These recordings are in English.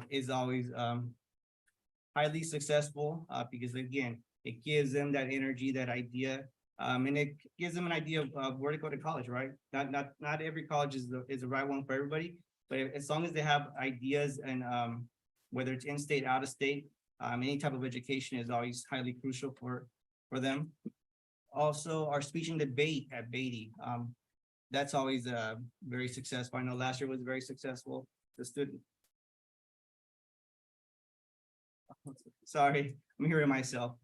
is always highly successful because again, it gives them that energy, that idea, and it gives them an idea of where to go to college, right? Not every college is the right one for everybody, but as long as they have ideas and whether it's in-state, out-of-state, any type of education is always highly crucial for them. Also, our speech and debate at Beatty, that's always very successful. I know last year was very successful. The student. Sorry, I'm hearing myself.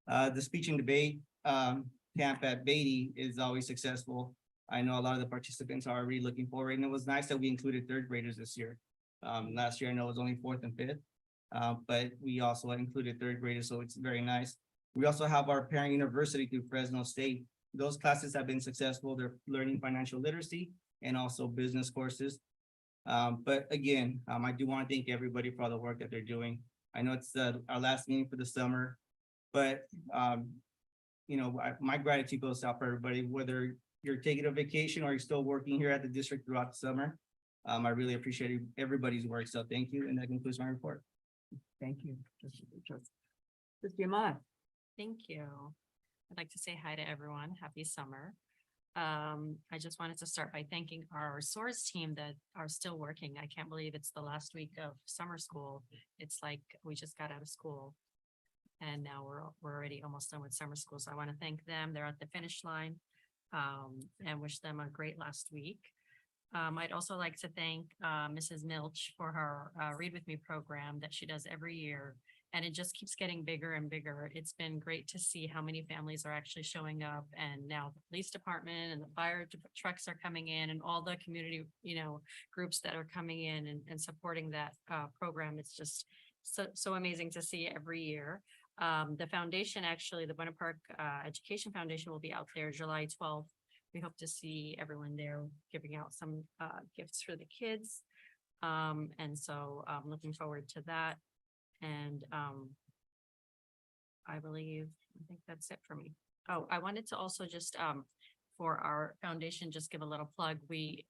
The speech and debate camp at Beatty is always successful. I know a lot of the participants are really looking forward, and it was nice that we included third graders this year. Last year, I know it was only fourth and fifth, but we also included third graders, so it's very nice. We also have our parent university through Fresno State. Those classes have been successful. They're learning financial literacy and also business courses. But again, I do want to thank everybody for all the work that they're doing. I know it's our last meeting for the summer, but you know, my gratitude goes out for everybody, whether you're taking a vacation or you're still working here at the district throughout the summer. I really appreciate everybody's work, so thank you, and that concludes my report. Thank you. Trustee Ahmad. Thank you. I'd like to say hi to everyone. Happy summer. I just wanted to start by thanking our SOARS team that are still working. I can't believe it's the last week of summer school. It's like we just got out of school and now we're already almost done with summer school. So I want to thank them. They're at the finish line and wish them a great last week. I'd also like to thank Mrs. Milch for her Read With Me program that she does every year. And it just keeps getting bigger and bigger. It's been great to see how many families are actually showing up, and now the police department and the fire trucks are coming in, and all the community, groups that are coming in and supporting that program. It's just so amazing to see every year. The foundation, actually, the Buena Park Education Foundation will be out there July 12th. We hope to see everyone there giving out some gifts for the kids. And so I'm looking forward to that. And I think that's it for me. Oh, I wanted to also just for our foundation, just give a little plug. We're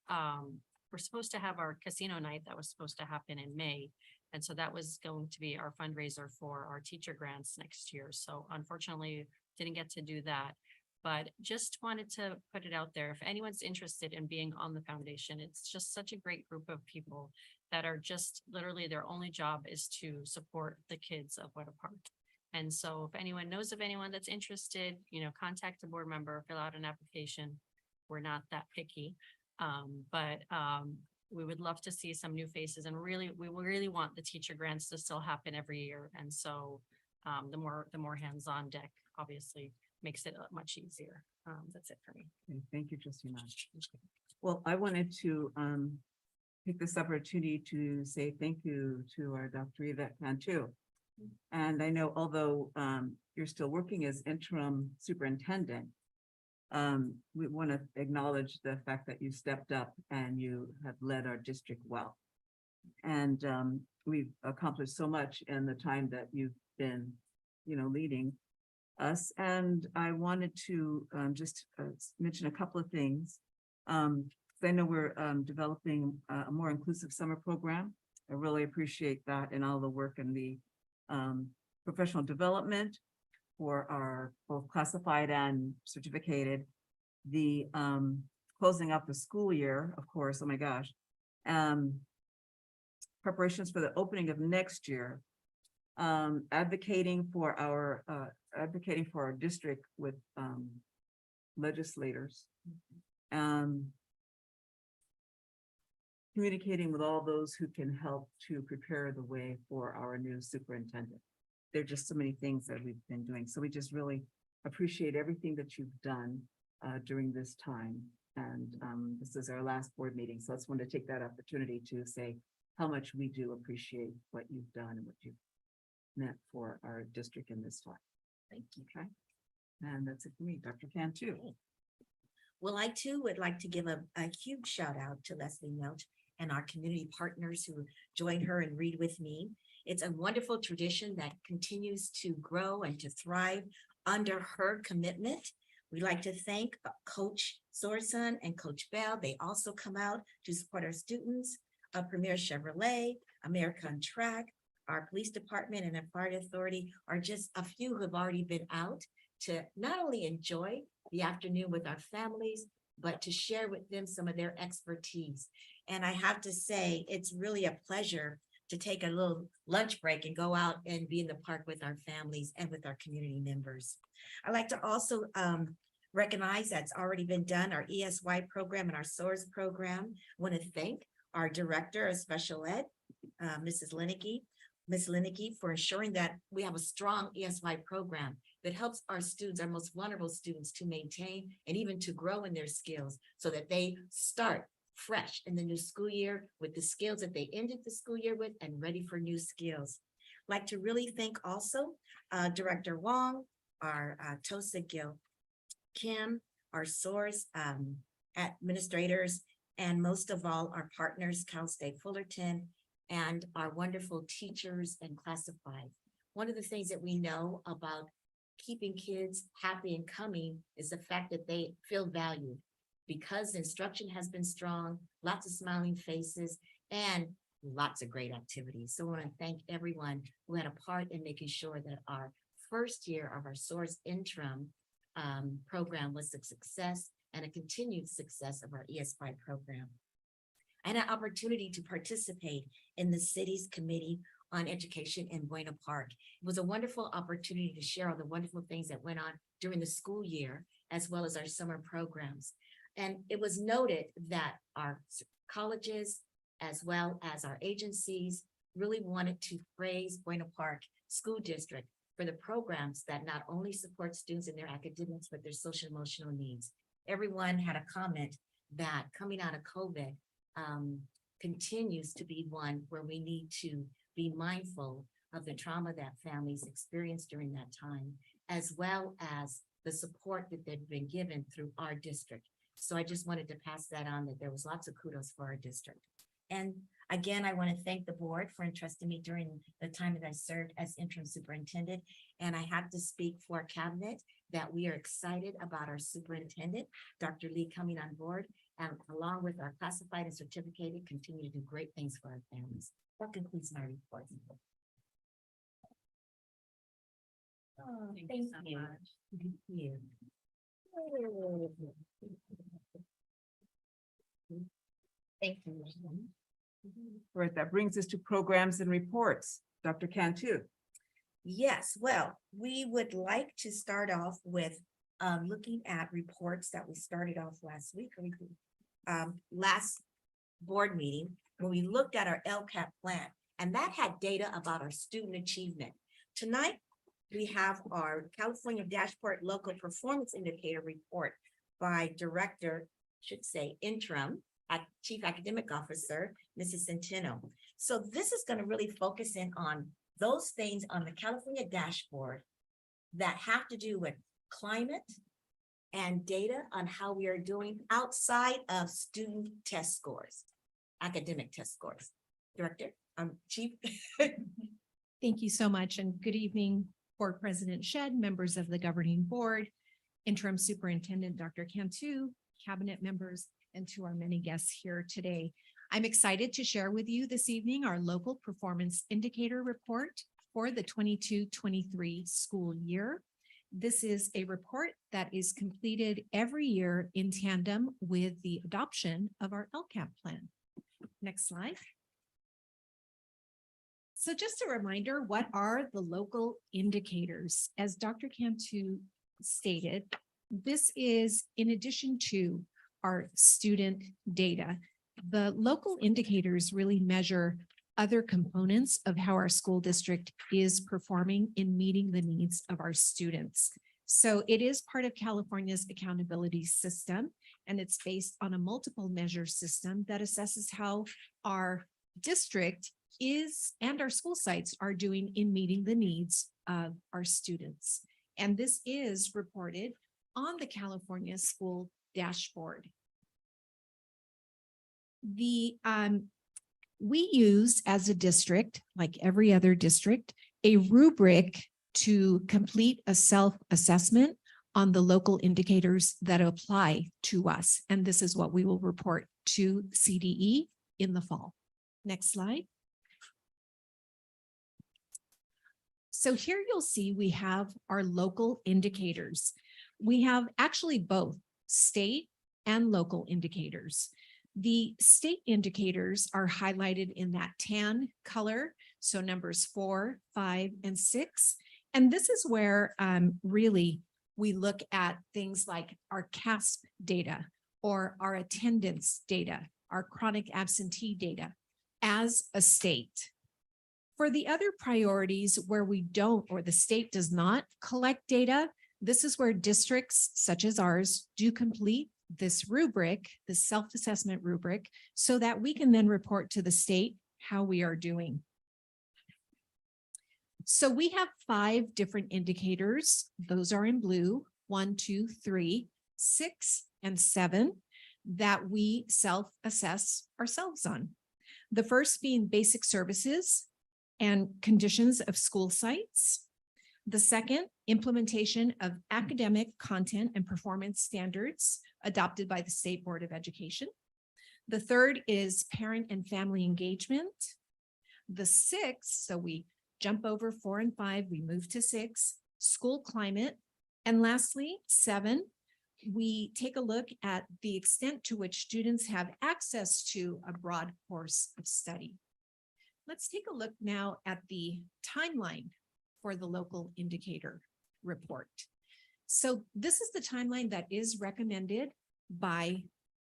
supposed to have our casino night that was supposed to happen in May. And so that was going to be our fundraiser for our teacher grants next year. So unfortunately, didn't get to do that. But just wanted to put it out there. If anyone's interested in being on the foundation, it's just such a great group of people that are just literally their only job is to support the kids of Buena Park. And so if anyone knows of anyone that's interested, contact a board member, fill out an application. We're not that picky, but we would love to see some new faces, and we really want the teacher grants to still happen every year. And so the more hands on deck, obviously, makes it much easier. That's it for me. Okay, thank you, Trustee Ahmad. Well, I wanted to take this opportunity to say thank you to our Dr. Yvette Cantu. And I know, although you're still working as interim superintendent, we want to acknowledge the fact that you stepped up and you have led our district well. And we've accomplished so much in the time that you've been, leading us. And I wanted to just mention a couple of things. I know we're developing a more inclusive summer program. I really appreciate that and all the work and the professional development for our both classified and certificated. The closing up the school year, of course, oh my gosh. Preparations for the opening of next year. Advocating for our district with legislators. Communicating with all those who can help to prepare the way for our new superintendent. There are just so many things that we've been doing. So we just really appreciate everything that you've done during this time. And this is our last board meeting. So I just want to take that opportunity to say how much we do appreciate what you've done and what you've meant for our district in this time. Thank you. Okay. And that's it for me, Dr. Cantu. Well, I too would like to give a huge shout out to Leslie Milch and our community partners who joined her and Read With Me. It's a wonderful tradition that continues to grow and to thrive under her commitment. We'd like to thank Coach Sorson and Coach Bell. They also come out to support our students. Premier Chevrolet, America on Track, our police department and our fire authority are just a few who have already been out to not only enjoy the afternoon with our families, but to share with them some of their expertise. And I have to say, it's really a pleasure to take a little lunch break and go out and be in the park with our families and with our community members. I'd like to also recognize that's already been done, our ESY program and our SOARS program. Want to thank our Director of Special Ed, Ms. Linicky, for ensuring that we have a strong ESY program that helps our students, our most vulnerable students, to maintain and even to grow in their skills so that they start fresh in the new school year with the skills that they ended the school year with and ready for new skills. Like to really thank also Director Wong, our Tosa Gil Kim, our SOARS administrators, and most of all, our partners, Cal State Fullerton, and our wonderful teachers and classified. One of the things that we know about keeping kids happy and coming is the fact that they feel valued because instruction has been strong, lots of smiling faces, and lots of great activities. So I want to thank everyone who had a part in making sure that our first year of our SOARS interim program was a success and a continued success of our ESY program. I had an opportunity to participate in the city's committee on education in Buena Park. It was a wonderful opportunity to share all the wonderful things that went on during the school year, as well as our summer programs. And it was noted that our colleges, as well as our agencies, really wanted to praise Buena Park School District for the programs that not only support students in their academics, but their social emotional needs. Everyone had a comment that coming out of COVID continues to be one where we need to be mindful of the trauma that families experienced during that time, as well as the support that they've been given through our district. So I just wanted to pass that on, that there was lots of kudos for our district. And again, I want to thank the board for entrusting me during the time that I served as interim superintendent. And I have to speak for cabinet that we are excited about our superintendent, Dr. Lee, coming on board, and along with our classified and certificated, continue to do great things for our families. That concludes my report. Oh, thank so you. much. Thank you. Thank you. Right, that brings us to programs and reports. Dr. Cantu. Yes, well, we would like to start off with looking at reports that we started off last week, or last board meeting, when we looked at our LCAP plan, and that had data about our student achievement. Tonight, we have our California Dashboard Local Performance Indicator report by Director, should say interim, Chief Academic Officer, Mrs. Centeno. So this is going to really focus in on those things on the California dashboard that have to do with climate and data on how we are doing outside of student test scores, academic test scores. Director, Chief. Thank you so much, and good evening, Board President Shedd, members of the governing board, Interim Superintendent Dr. Cantu, cabinet members, and to our many guests here today. I'm excited to share with you this evening our local performance indicator report for the 22-23 school year. This is a report that is completed every year in tandem with the adoption of our LCAP plan. Next slide. So just a reminder, what are the local indicators? As Dr. Cantu stated, this is in addition to our student data. The local indicators really measure other components of how our school district is performing in meeting the needs of our students. So it is part of California's accountability system, and it's based on a multiple measure system that assesses how our district is and our school sites are doing in meeting the needs of our students. And this is reported on the California School Dashboard. We use as a district, like every other district, a rubric to complete a self-assessment on the local indicators that apply to us. And this is what we will report to CDE in the fall. Next slide. So here you'll see we have our local indicators. We have actually both state and local indicators. The state indicators are highlighted in that tan color, so numbers 4, 5, and 6. And this is where really we look at things like our CASP data or our attendance data, our chronic absentee data as a state. For the other priorities where we don't, or the state does not collect data, this is where districts such as ours do complete this rubric, this self-assessment rubric, so that we can then report to the state how we are doing. So we have 5 different indicators. Those are in blue, 1, 2, 3, 6, and 7 that we self-assess ourselves on. The first being basic services and conditions of school sites. The second, implementation of academic content and performance standards adopted by the State Board of Education. The third is parent and family engagement. The 6th, so we jump over 4 and 5, we move to 6, school climate. And lastly, 7, we take a look at the extent to which students have access to a broad course of study. Let's take a look now at the timeline for the local indicator report. So this is the timeline that is recommended by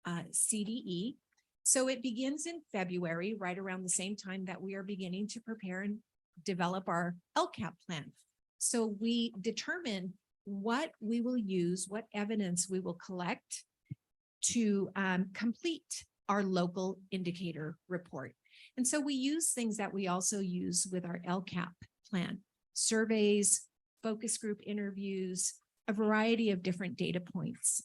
CDE. So it begins in February, right around the same time that we are beginning to prepare and develop our LCAP plan. So we determine what we will use, what evidence we will collect to complete our local indicator report. And so we use things that we also use with our LCAP plan, surveys, focus group interviews, a variety of different data points.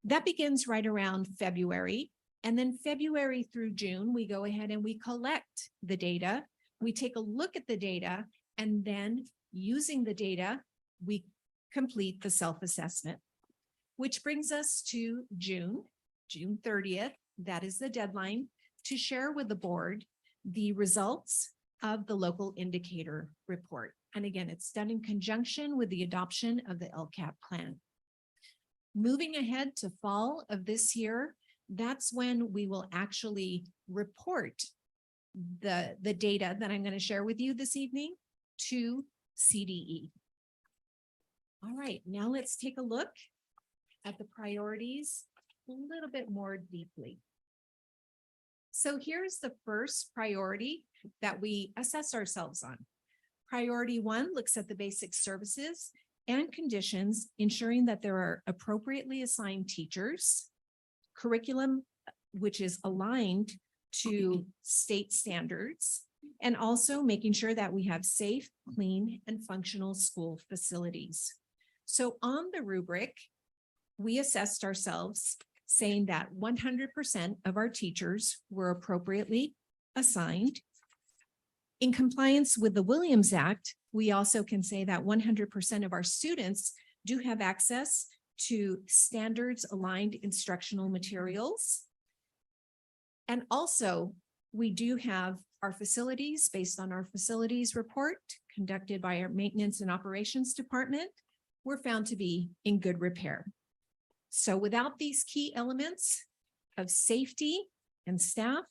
That begins right around February. And then February through June, we go ahead and we collect the data. We take a look at the data, and then using the data, we complete the self-assessment, which brings us to June 30th. That is the deadline to share with the board the results of the local indicator report. And again, it's done in conjunction with the adoption of the LCAP plan. Moving ahead to fall of this year, that's when we will actually report the data that I'm going to share with you this evening to CDE. All right, now let's take a look at the priorities a little bit more deeply. So here's the first priority that we assess ourselves on. Priority 1 looks at the basic services and conditions, ensuring that there are appropriately assigned teachers, curriculum which is aligned to state standards, and also making sure that we have safe, clean, and functional school facilities. So on the rubric, we assessed ourselves saying that 100% of our teachers were appropriately assigned. In compliance with the Williams Act, we also can say that 100% of our students do have access to standards aligned instructional materials. And also, we do have our facilities based on our facilities report conducted by our maintenance and operations department were found to be in good repair. So without these key elements of safety and staff,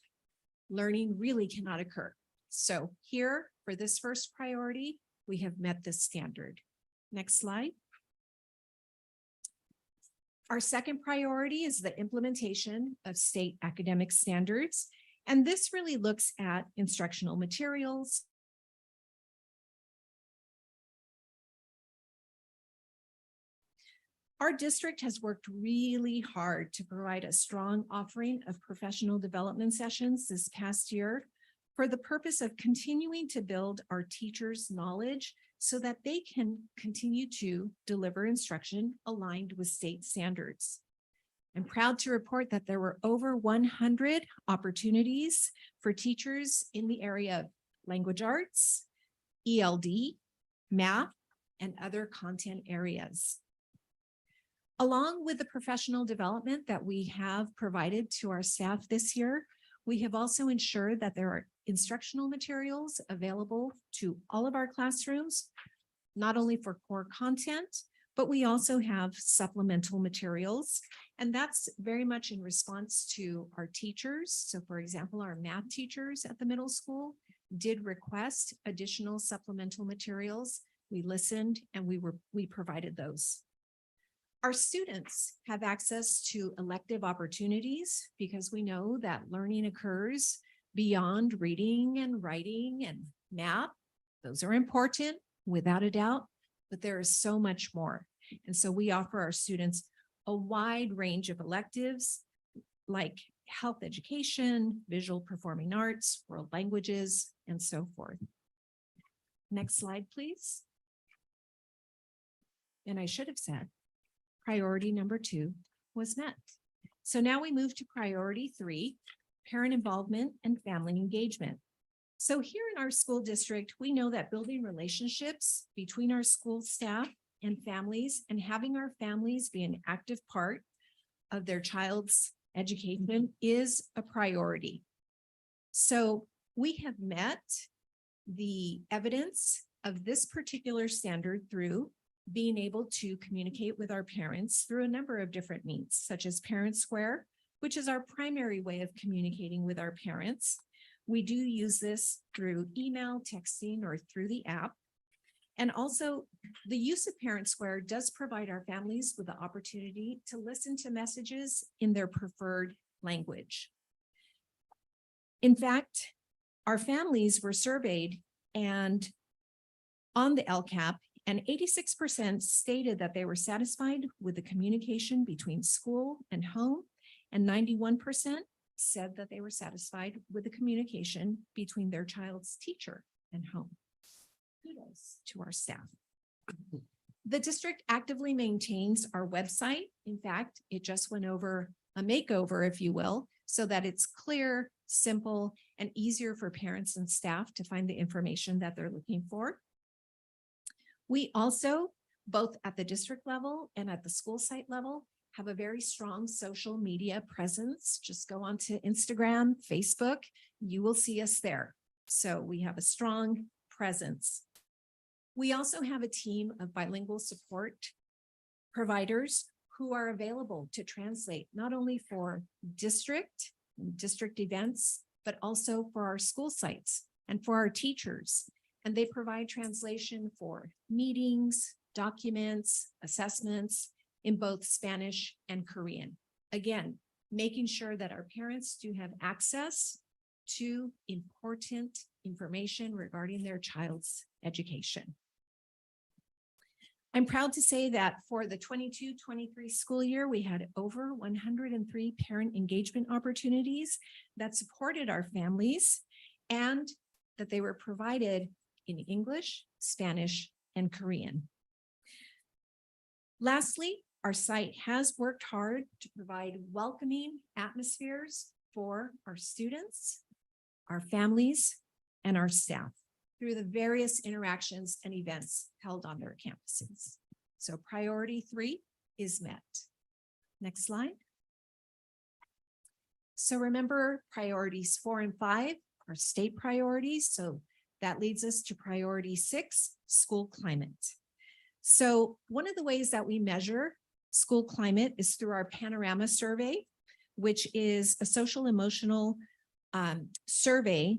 learning really cannot occur. So here for this first priority, we have met this standard. Next slide. Our second priority is the implementation of state academic standards. And this really looks at instructional materials, our district has worked really hard to provide a strong offering of professional development sessions this past year for the purpose of continuing to build our teachers' knowledge so that they can continue to deliver instruction aligned with state standards. I'm proud to report that there were over 100 opportunities for teachers in the area of language arts, ELD, math, and other content areas. Along with the professional development that we have provided to our staff this year, we have also ensured that there instructional materials available to all of our classrooms, not only for core content, but we also have supplemental materials. And that's very much in response to our teachers. So for example, our math teachers at the middle school did request additional supplemental materials. We listened and we provided those. Our students have access to elective opportunities because we know that learning occurs beyond reading and writing and math. Those are important without a doubt, but there is so much more. And so we offer our students a wide range of electives like health education, visual performing arts, world languages, and so forth. Next slide, please. And I should have said, priority number 2 was met. So now we move to priority 3, parent involvement and family engagement. So here in our school district, we know that building relationships between our school staff and families and having our families be an active part of their child's education is a priority. So we have met the evidence of this particular standard through being able to communicate with our parents through a number of different means, such as Parent Square, which is our primary way of communicating with our parents. We do use this through email, texting, or through the app. And also the use of Parent Square does provide our families with the opportunity to listen to messages in their preferred language. In fact, our families were surveyed and on the LCAP, and 86% stated that they were satisfied with the communication between school and home, and 91% said that they were satisfied with the communication between their child's teacher and home. Kudos to our staff. The district actively maintains our website. In fact, it just went over a makeover, if you will, so that it's clear, simple, and easier for parents and staff to find the information that they're looking for. We also, both at the district level and at the school site level, have a very strong social media presence. Just go onto Instagram, Facebook, you will see us there. So we have a strong presence. We also have a team of bilingual support providers who are available to translate not only for district events, but also for our school sites and for our teachers. And they provide translation for meetings, documents, assessments in both Spanish and Korean. Again, making sure that our parents do have access to important information regarding their child's education. I'm proud to say that for the 22-23 school year, we had over 103 parent engagement opportunities that supported our families and that they were provided in English, Spanish, and Korean. Lastly, our site has worked hard to provide welcoming atmospheres for our students, our families, and our staff through the various interactions and events held on their campuses. So priority 3 is met. Next slide. So remember, priorities 4 and 5 are state priorities. So that leads us to priority 6, school climate. So one of the ways that we measure school climate is through our Panorama survey, which is a social emotional survey.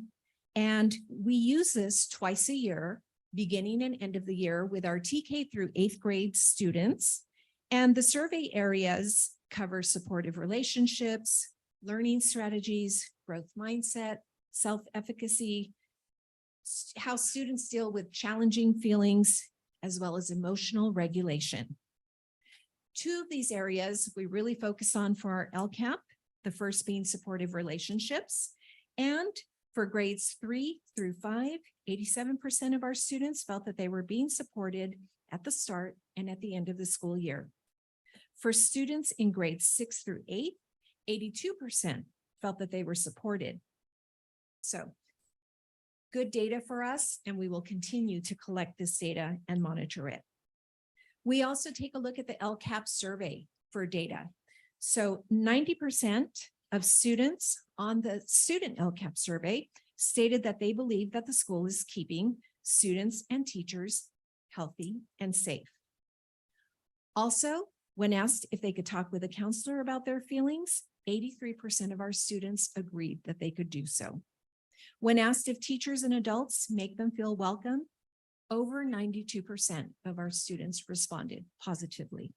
And we use this twice a year, beginning and end of the year, with our TK through 8th grade students. And the survey areas cover supportive relationships, learning strategies, growth mindset, self-efficacy, how students deal with challenging feelings, as well as emotional regulation. 2 of these areas we really focus on for our LCAP, the first being supportive relationships. And for grades 3 through 5, 87% of our students felt that they were being supported at the start and at the end of the school year. For students in grades 6 through 8, 82% felt that they were supported. So good data for us, and we will continue to collect this data and monitor it. We also take a look at the LCAP survey for data. So 90% of students on the student LCAP survey stated that they believe that the school is keeping students and teachers healthy and safe. Also, when asked if they could talk with a counselor about their feelings, 83% of our students agreed that they could do so. When asked if teachers and adults make them feel welcome, over 92% of our students responded positively.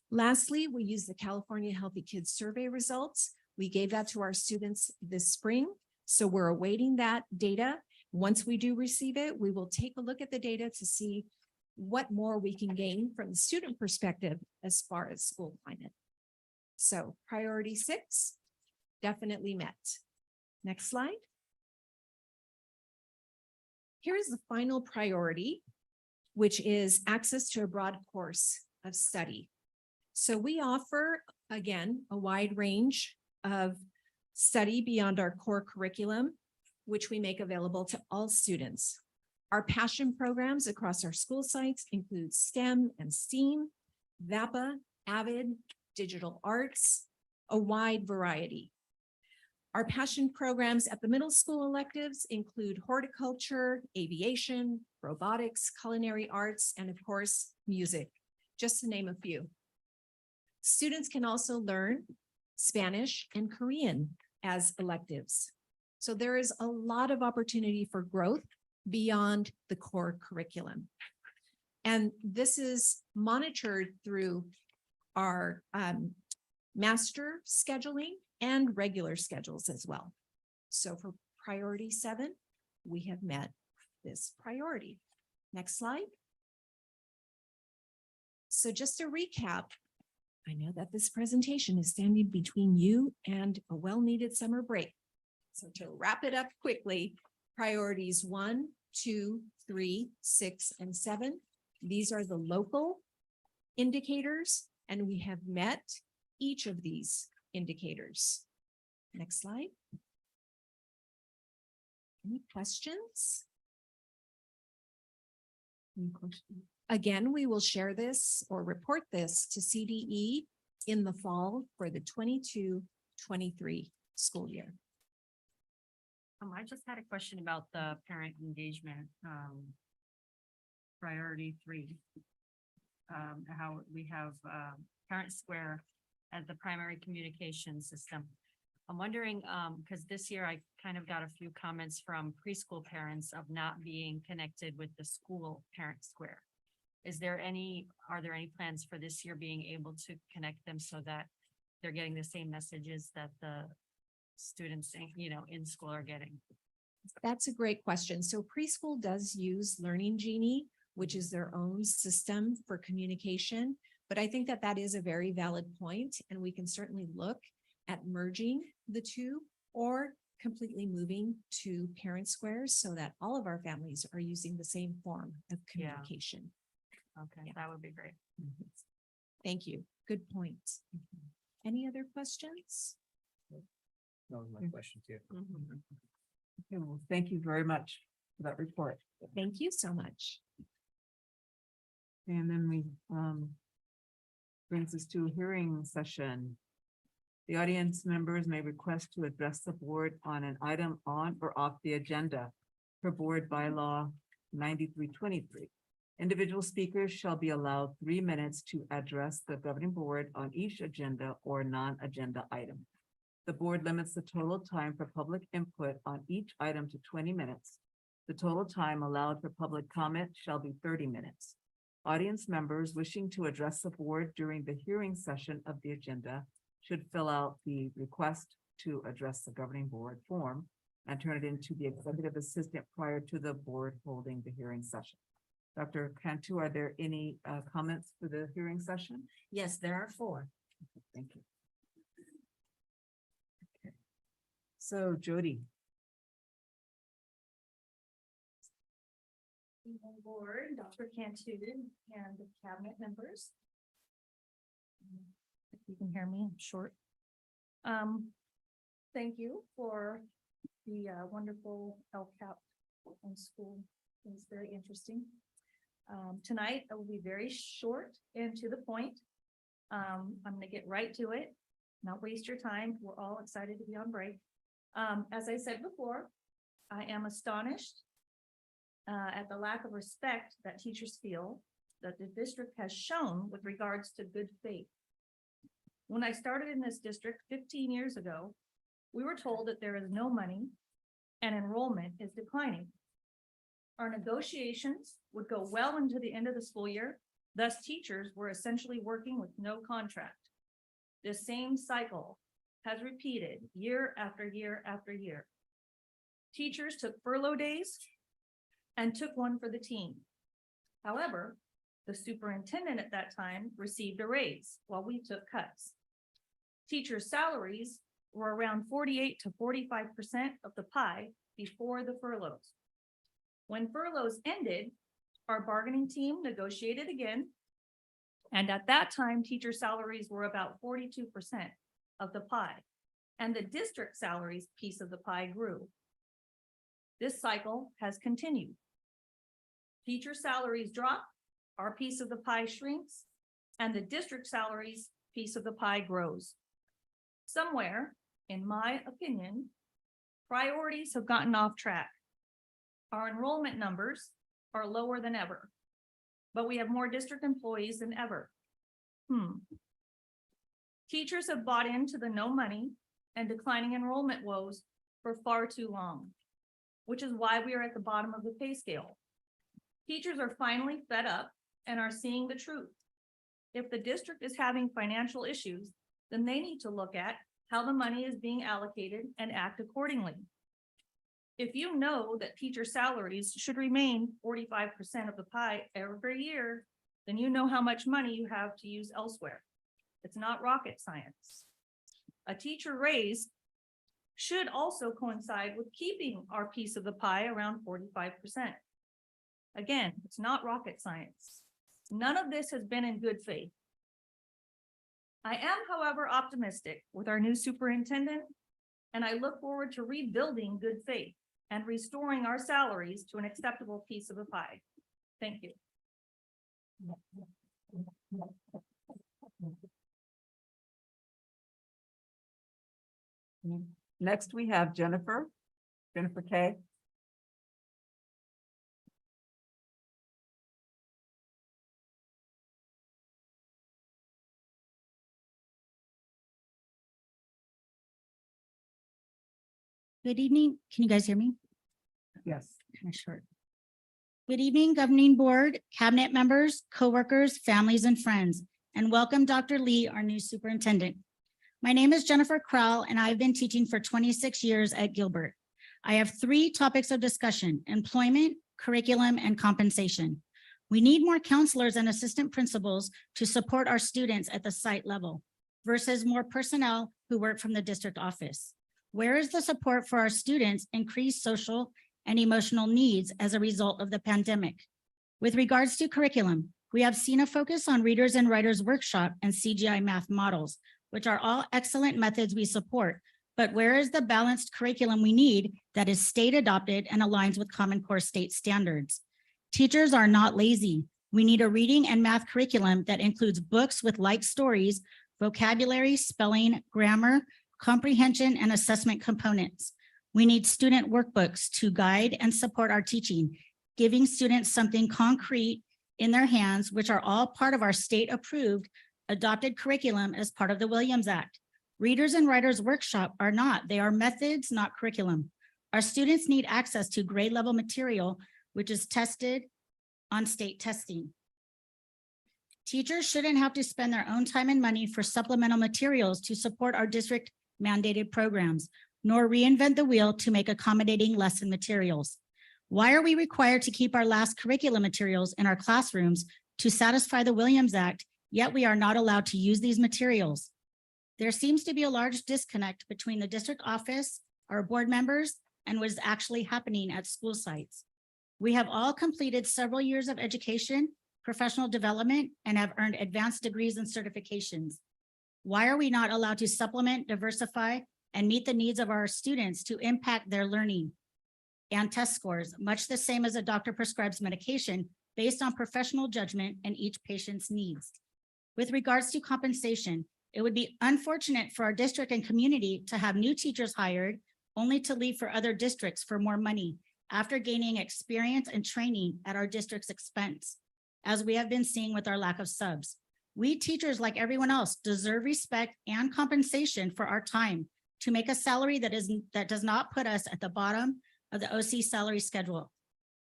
Lastly, we use the California Healthy Kids Survey results. We gave that to our students this spring, so we're awaiting that data. Once we do receive it, we will take a look at the data to see what more we can gain from the student perspective as far as school climate. So priority 6, definitely met. Next slide. Here's the final priority, which is access to a broad course of study. So we offer, again, a wide range of study beyond our core curriculum, which we make available to all students. Our passion programs across our school sites include STEM and STEAM, VAPA, AVID, digital arts, a wide variety. Our passion programs at the middle school electives include horticulture, aviation, robotics, culinary arts, and of course, music, just to name a few. Students can also learn Spanish and Korean as electives. So there is a lot of opportunity for growth beyond the core curriculum. And this is monitored through our master scheduling and regular schedules as well. So for priority 7, we have met this priority. Next slide. So just to recap, I know that this presentation is standing between you and a well-needed summer break. So to wrap it up quickly, priorities 1, 2, 3, 6, and 7. These are the local indicators, and we have met each of these indicators. Next slide. Any questions? Any questions? Again, we will share this or report this to CDE in the fall for the 22-23 school year. I just had a question about the parent engagement, priority 3. How we have, Parent Square as the primary communication system. I'm wondering, because this year I kind of got a few comments from preschool parents of not being connected with the school Parent Square. Are there any plans for this year being able to connect them so that they're getting the same messages that the students, in school are getting? That's a great question. So preschool does use Learning Genie, which is their own system for communication. But I think that that is a very valid point, and we can certainly look at merging the two or completely moving to Parent Squares so that all of our families are using the same form of Yeah. communication. Okay, Yeah. that would be great. Thank you. Good point. Any other questions? That was my question too. Okay, well, thank you very much for that report. Thank you so much. And then we brings us to a hearing session. The audience members may request to address the board on an item on or off the agenda per board bylaw 9323. Individual speakers shall be allowed 3 minutes to address the governing board on each agenda or non-agenda item. The board limits the total time for public input on each item to 20 minutes. The total time allowed for public comment shall be 30 minutes. Audience members wishing to address the board during the hearing session of the agenda should fill out the request to address the governing board form and turn it into the executive assistant prior to the board holding the hearing session. Dr. Cantu, are there any comments for the hearing session? Yes, there are 4. Thank you. Okay. So Jody. Evening board, Dr. Cantu and the cabinet members. If you can hear me, I'm short. Thank you for the wonderful LCAP in school. It was very interesting. Tonight I will be very short and to the point. I'm gonna get right to it, not waste your time. We're all excited to be on break. As I said before, I am astonished at the lack of respect that teachers feel that the district has shown with regards to good faith. When I started in this district 15 years ago, we were told that there is no money and enrollment is declining. Our negotiations would go well into the end of the school year. Thus, teachers were essentially working with no contract. This same cycle has repeated year after year after year. Teachers took furlough days and took one for the team. However, the superintendent at that time received a raise while we took cuts. Teachers' salaries were around 48 to 45% of the pie before the furloughs. When furloughs ended, our bargaining team negotiated again. And at that time, teacher salaries were about 42% of the pie, and the district salaries piece of the pie grew. This cycle has continued. Teacher salaries drop, our piece of the pie shrinks, and the district salaries piece of the pie grows. Somewhere, in my opinion, priorities have gotten off track. Our enrollment numbers are lower than ever, but we have more district employees than ever. Teachers have bought into the no money and declining enrollment woes for far too long, which is why we are at the bottom of the pay scale. Teachers are finally fed up and are seeing the truth. If the district is having financial issues, then they need to look at how the money is being allocated and act accordingly. If you know that teacher salaries should remain 45% of the pie every year, then you know how much money you have to use elsewhere. It's not rocket science. A teacher raise should also coincide with keeping our piece of the pie around 45%. Again, it's not rocket science. None of this has been in good faith. I am, however, optimistic with our new superintendent, and I look forward to rebuilding good faith and restoring our salaries to an acceptable piece of the pie. Thank you. Next, we have Jennifer Kay. Good evening. Can you guys hear me? Yes. Kind of short. Good evening, Governing Board, Cabinet members, coworkers, families, and friends, and welcome Dr. Lee, our new superintendent. My name is Jennifer Crowell, and I've been teaching for 26 years at Gilbert. I have 3 topics of discussion: employment, curriculum, and compensation. We need more counselors and assistant principals to support our students at the site level versus more personnel who work from the district office. Where is the support for our students' increased social and emotional needs as a result of the pandemic? With regards to curriculum, we have seen a focus on Readers and Writers Workshop and CGI math models, which are all excellent methods we support, but where is the balanced curriculum we need that is state adopted and aligns with Common Core state standards? Teachers are not lazy. We need a reading and math curriculum that includes books with light stories, vocabulary, spelling, grammar, comprehension, and assessment components. We need student workbooks to guide and support our teaching, giving students something concrete in their hands, which are all part of our state-approved adopted curriculum as part of the Williams Act. Readers and Writers Workshop are not. They are methods, not curriculum. Our students need access to grade level material, which is tested on state testing. Teachers shouldn't have to spend their own time and money for supplemental materials to support our district mandated programs, nor reinvent the wheel to make accommodating lesson materials. Why are we required to keep our last curriculum materials in our classrooms to satisfy the Williams Act, yet we are not allowed to use these materials? There seems to be a large disconnect between the district office, our board members, and what is actually happening at school sites. We have all completed several years of education, professional development, and have earned advanced degrees and certifications. Why are we not allowed to supplement, diversify, and meet the needs of our students to impact their learning and test scores, much the same as a doctor prescribes medication based on professional judgment and each patient's needs? With regards to compensation, it would be unfortunate for our district and community to have new teachers hired only to leave for other districts for more money after gaining experience and training at our district's expense, as we have been seeing with our lack of subs. We teachers, like everyone else, deserve respect and compensation for our time to make a salary that does not put us at the bottom of the OC salary schedule.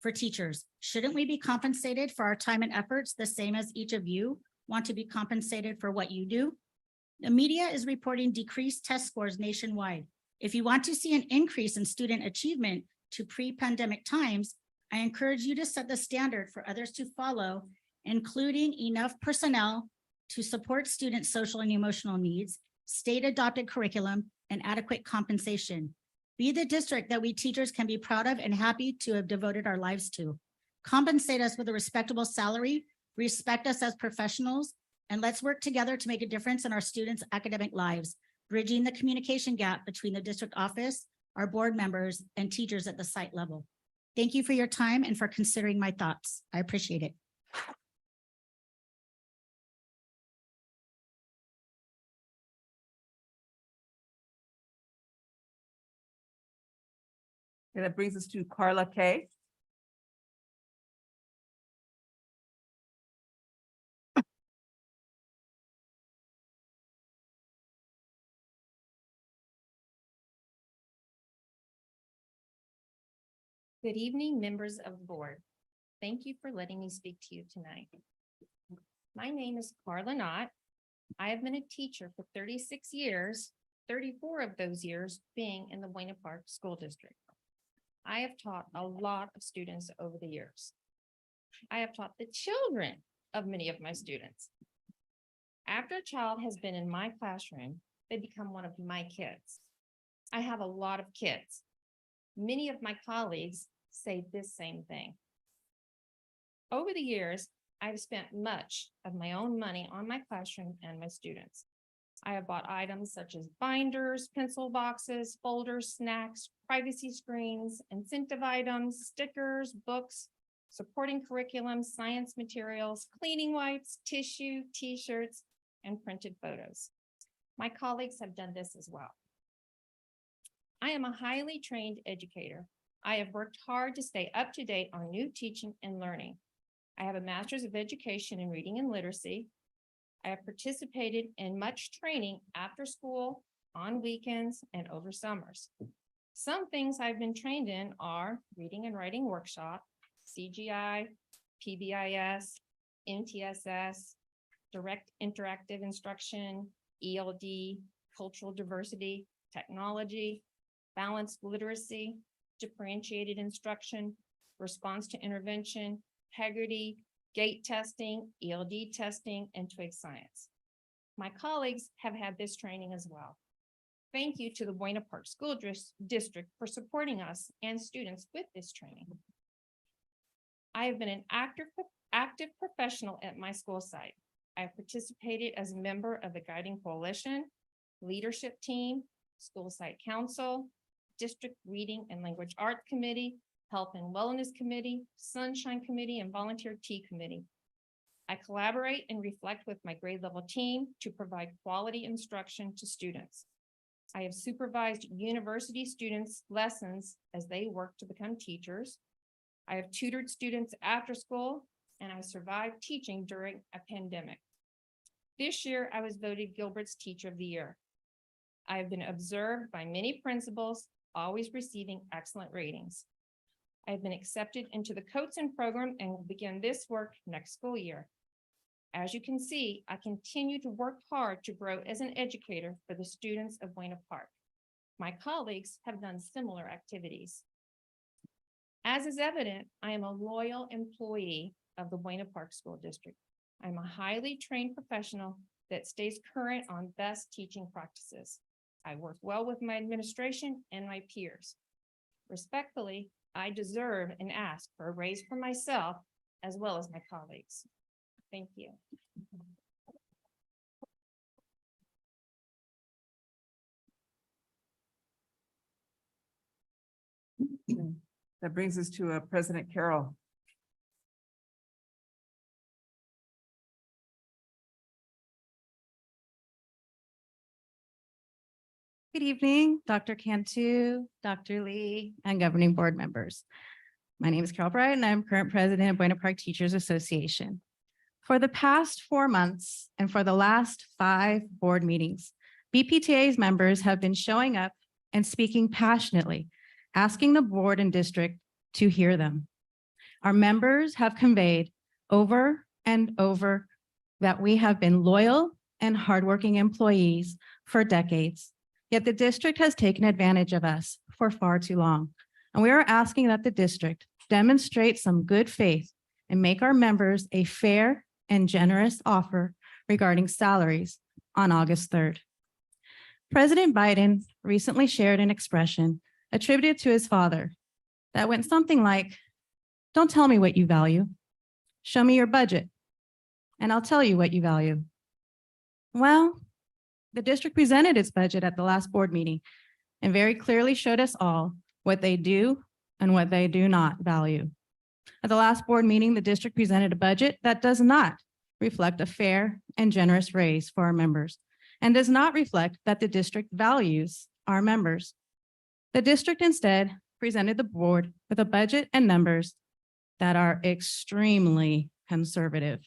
For teachers, shouldn't we be compensated for our time and efforts the same as each of you want to be compensated for what you do? The media is reporting decreased test scores nationwide. If you want to see an increase in student achievement to pre-pandemic times, I encourage you to set the standard for others to follow, including enough personnel to support students' social and emotional needs, state-adopted curriculum, and adequate compensation. Be the district that we teachers can be proud of and happy to have devoted our lives to. Compensate us with a respectable salary, respect us as professionals, and let's work together to make a difference in our students' academic lives, bridging the communication gap between the district office, our board members, and teachers at the site level. Thank you for your time and for considering my thoughts. I appreciate it. And that brings us to Carla Kay. Good evening, members of the board. Thank you for letting me speak to you tonight. My name is Carla Knott. I have been a teacher for 36 years, 34 of those years being in the Buena Park School District. I have taught a lot of students over the years. I have taught the children of many of my students. After a child has been in my classroom, they become one of my kids. I have a lot of kids. Many of my colleagues say this same thing. Over the years, I've spent much of my own money on my classroom and my students. I have bought items such as binders, pencil boxes, folders, snacks, privacy screens, incentive items, stickers, books, supporting curriculum, science materials, cleaning wipes, tissue, t-shirts, and printed photos. My colleagues have done this as well. I am a highly trained educator. I have worked hard to stay up to date on new teaching and learning. I have a master's of education in reading and literacy. I have participated in much training after school, on weekends, and over summers. Some things I've been trained in are reading and writing workshop, CGI, PBIS, MTSS, direct interactive instruction, ELD, cultural diversity, technology, balanced literacy, differentiated instruction, response to intervention, integrity, gate testing, ELD testing, and twig science. My colleagues have had this training as well. Thank you to the Buena Park School District for supporting us and students with this training. I have been an active professional at my school site. I have participated as a member of the Guiding Coalition, leadership team, school site council, district reading and language arts committee, health and wellness committee, sunshine committee, and volunteer tea committee. I collaborate and reflect with my grade level team to provide quality instruction to students. I have supervised university students' lessons as they work to become teachers. I have tutored students after school, and I survived teaching during a pandemic. This year, I was voted Gilbert's Teacher of the Year. I have been observed by many principals, always receiving excellent ratings. I have been accepted into the coaching program and will begin this work next school year. As you can see, I continue to work hard to grow as an educator for the students of Buena Park. My colleagues have done similar activities. As is evident, I am a loyal employee of the Buena Park School District. I'm a highly trained professional that stays current on best teaching practices. I work well with my administration and my peers. Respectfully, I deserve and ask for a raise for myself as well as my colleagues. Thank you. That brings us to President Carroll. Good evening, Dr. Cantu, Dr. Lee, and governing board members. My name is Carol Bright, and I'm current president of Buena Park Teachers Association. For the past 4 months and for the last 5 board meetings, BPTA's members have been showing up and speaking passionately, asking the board and district to hear them. Our members have conveyed over and over that we have been loyal and hardworking employees for decades. Yet the district has taken advantage of us for far too long. And we are asking that the district demonstrate some good faith and make our members a fair and generous offer regarding salaries on August 3rd. President Biden recently shared an expression attributed to his father that went something like, "Don't tell me what you value. Show me your budget, and I'll tell you what you value." Well, the district presented its budget at the last board meeting and very clearly showed us all what they do and what they do not value. At the last board meeting, the district presented a budget that does not reflect a fair and generous raise for our members and does not reflect that the district values our members. The district instead presented the board with a budget and numbers that are extremely conservative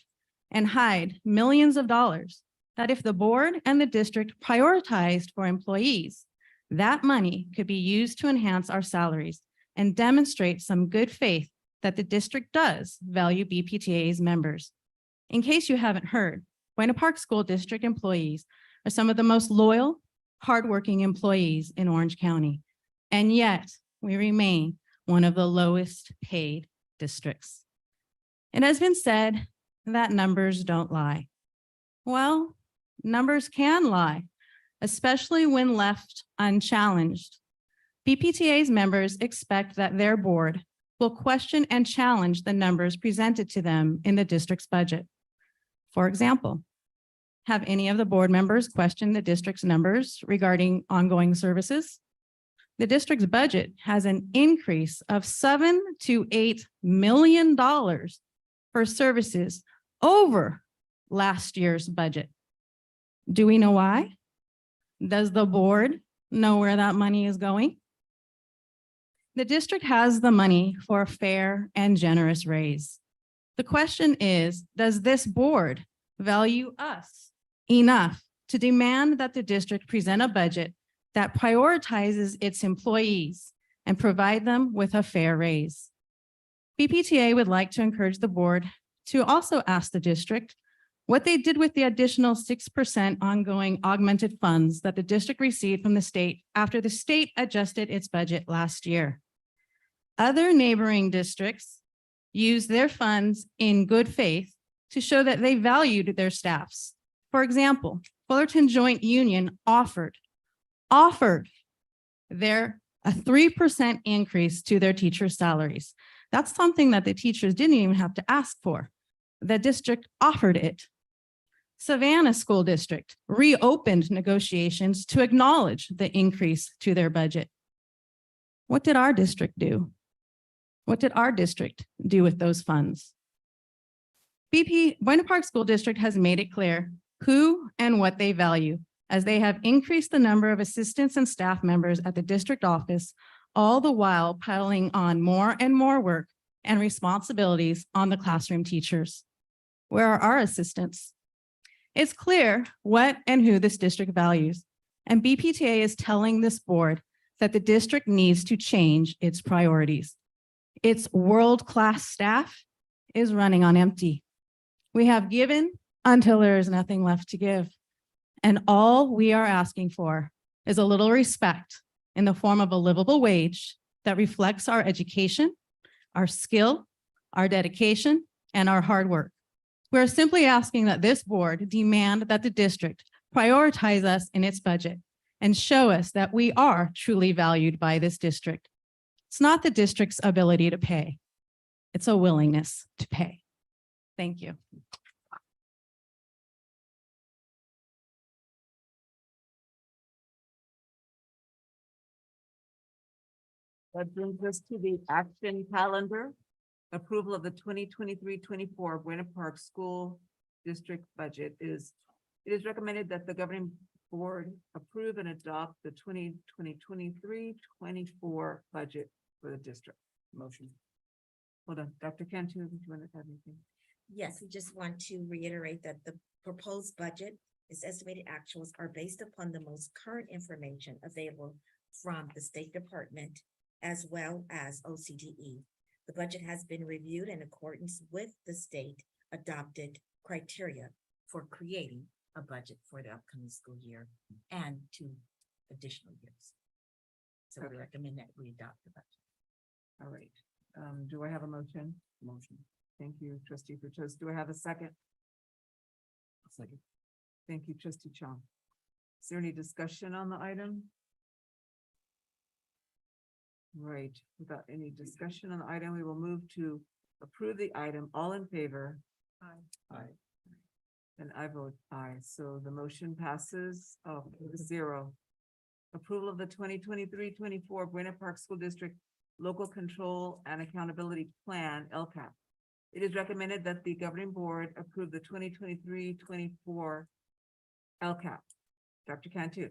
and hide millions of dollars that if the board and the district prioritized for employees, that money could be used to enhance our salaries and demonstrate some good faith that the district does value BPTA's members. In case you haven't heard, Buena Park School District employees are some of the most loyal, hardworking employees in Orange County. And yet we remain one of the lowest paid districts. It has been said that numbers don't lie. Well, numbers can lie, especially when left unchallenged. BPTA's members expect that their board will question and challenge the numbers presented to them in the district's budget. For example, have any of the board members questioned the district's numbers regarding ongoing services? The district's budget has an increase of $7 to $8 million for services over last year's budget. Do we know why? Does the board know where that money is going? The district has the money for a fair and generous raise. The question is, does this board value us enough to demand that the district present a budget that prioritizes its employees and provide them with a fair raise? BPTA would like to encourage the board to also ask the district what they did with the additional 6% ongoing augmented funds that the district received from the state after the state adjusted its budget last year. Other neighboring districts used their funds in good faith to show that they valued their staffs. For example, Fullerton Joint Union offered their a 3% increase to their teachers' salaries. That's something that the teachers didn't even have to ask for. The district offered it. Savannah School District reopened negotiations to acknowledge the increase to their budget. What did our district do? What did our district do with those funds? Buena Park School District has made it clear who and what they value, as they have increased the number of assistants and staff members at the district office, all the while piling on more and more work and responsibilities on the classroom teachers. Where are our assistants? It's clear what and who this district values, and BPTA is telling this board that the district needs to change its priorities. Its world-class staff is running on empty. We have given until there is nothing left to give. And all we are asking for is a little respect in the form of a livable wage that reflects our education, our skill, our dedication, and our hard work. We're simply asking that this board demand that the district prioritize us in its budget and show us that we are truly valued by this district. It's not the district's ability to pay. It's a willingness to pay. Thank you. That brings us to the action calendar. Approval of the 2023-24 Buena Park School District budget it is recommended that the governing board approve and adopt the 2023-24 budget for the district. Motion. Hold on, Dr. Cantu, do you want to add anything? Yes, we just want to reiterate that the proposed budget, its estimated actuals are based upon the most current information available from the State Department as well as OCDE. The budget has been reviewed in accordance with the state adopted criteria for creating a budget for the upcoming school year and 2 additional years. So we Okay. recommend that we adopt the budget. All right, do I have a motion? Motion. Thank you, trustee Fructuoso. Do I have a second? Second. Thank you, trustee Chong. Is there any discussion on the item? Right, without any discussion on the item, we will move to approve the item. All in favor? Aye. And I vote aye, so the motion passes 0. Approval of the 2023-24 Buena Park School District Local Control and Accountability Plan, LCAP. It is recommended that the governing board approve the 2023-24 LCAP. Dr. Cantu.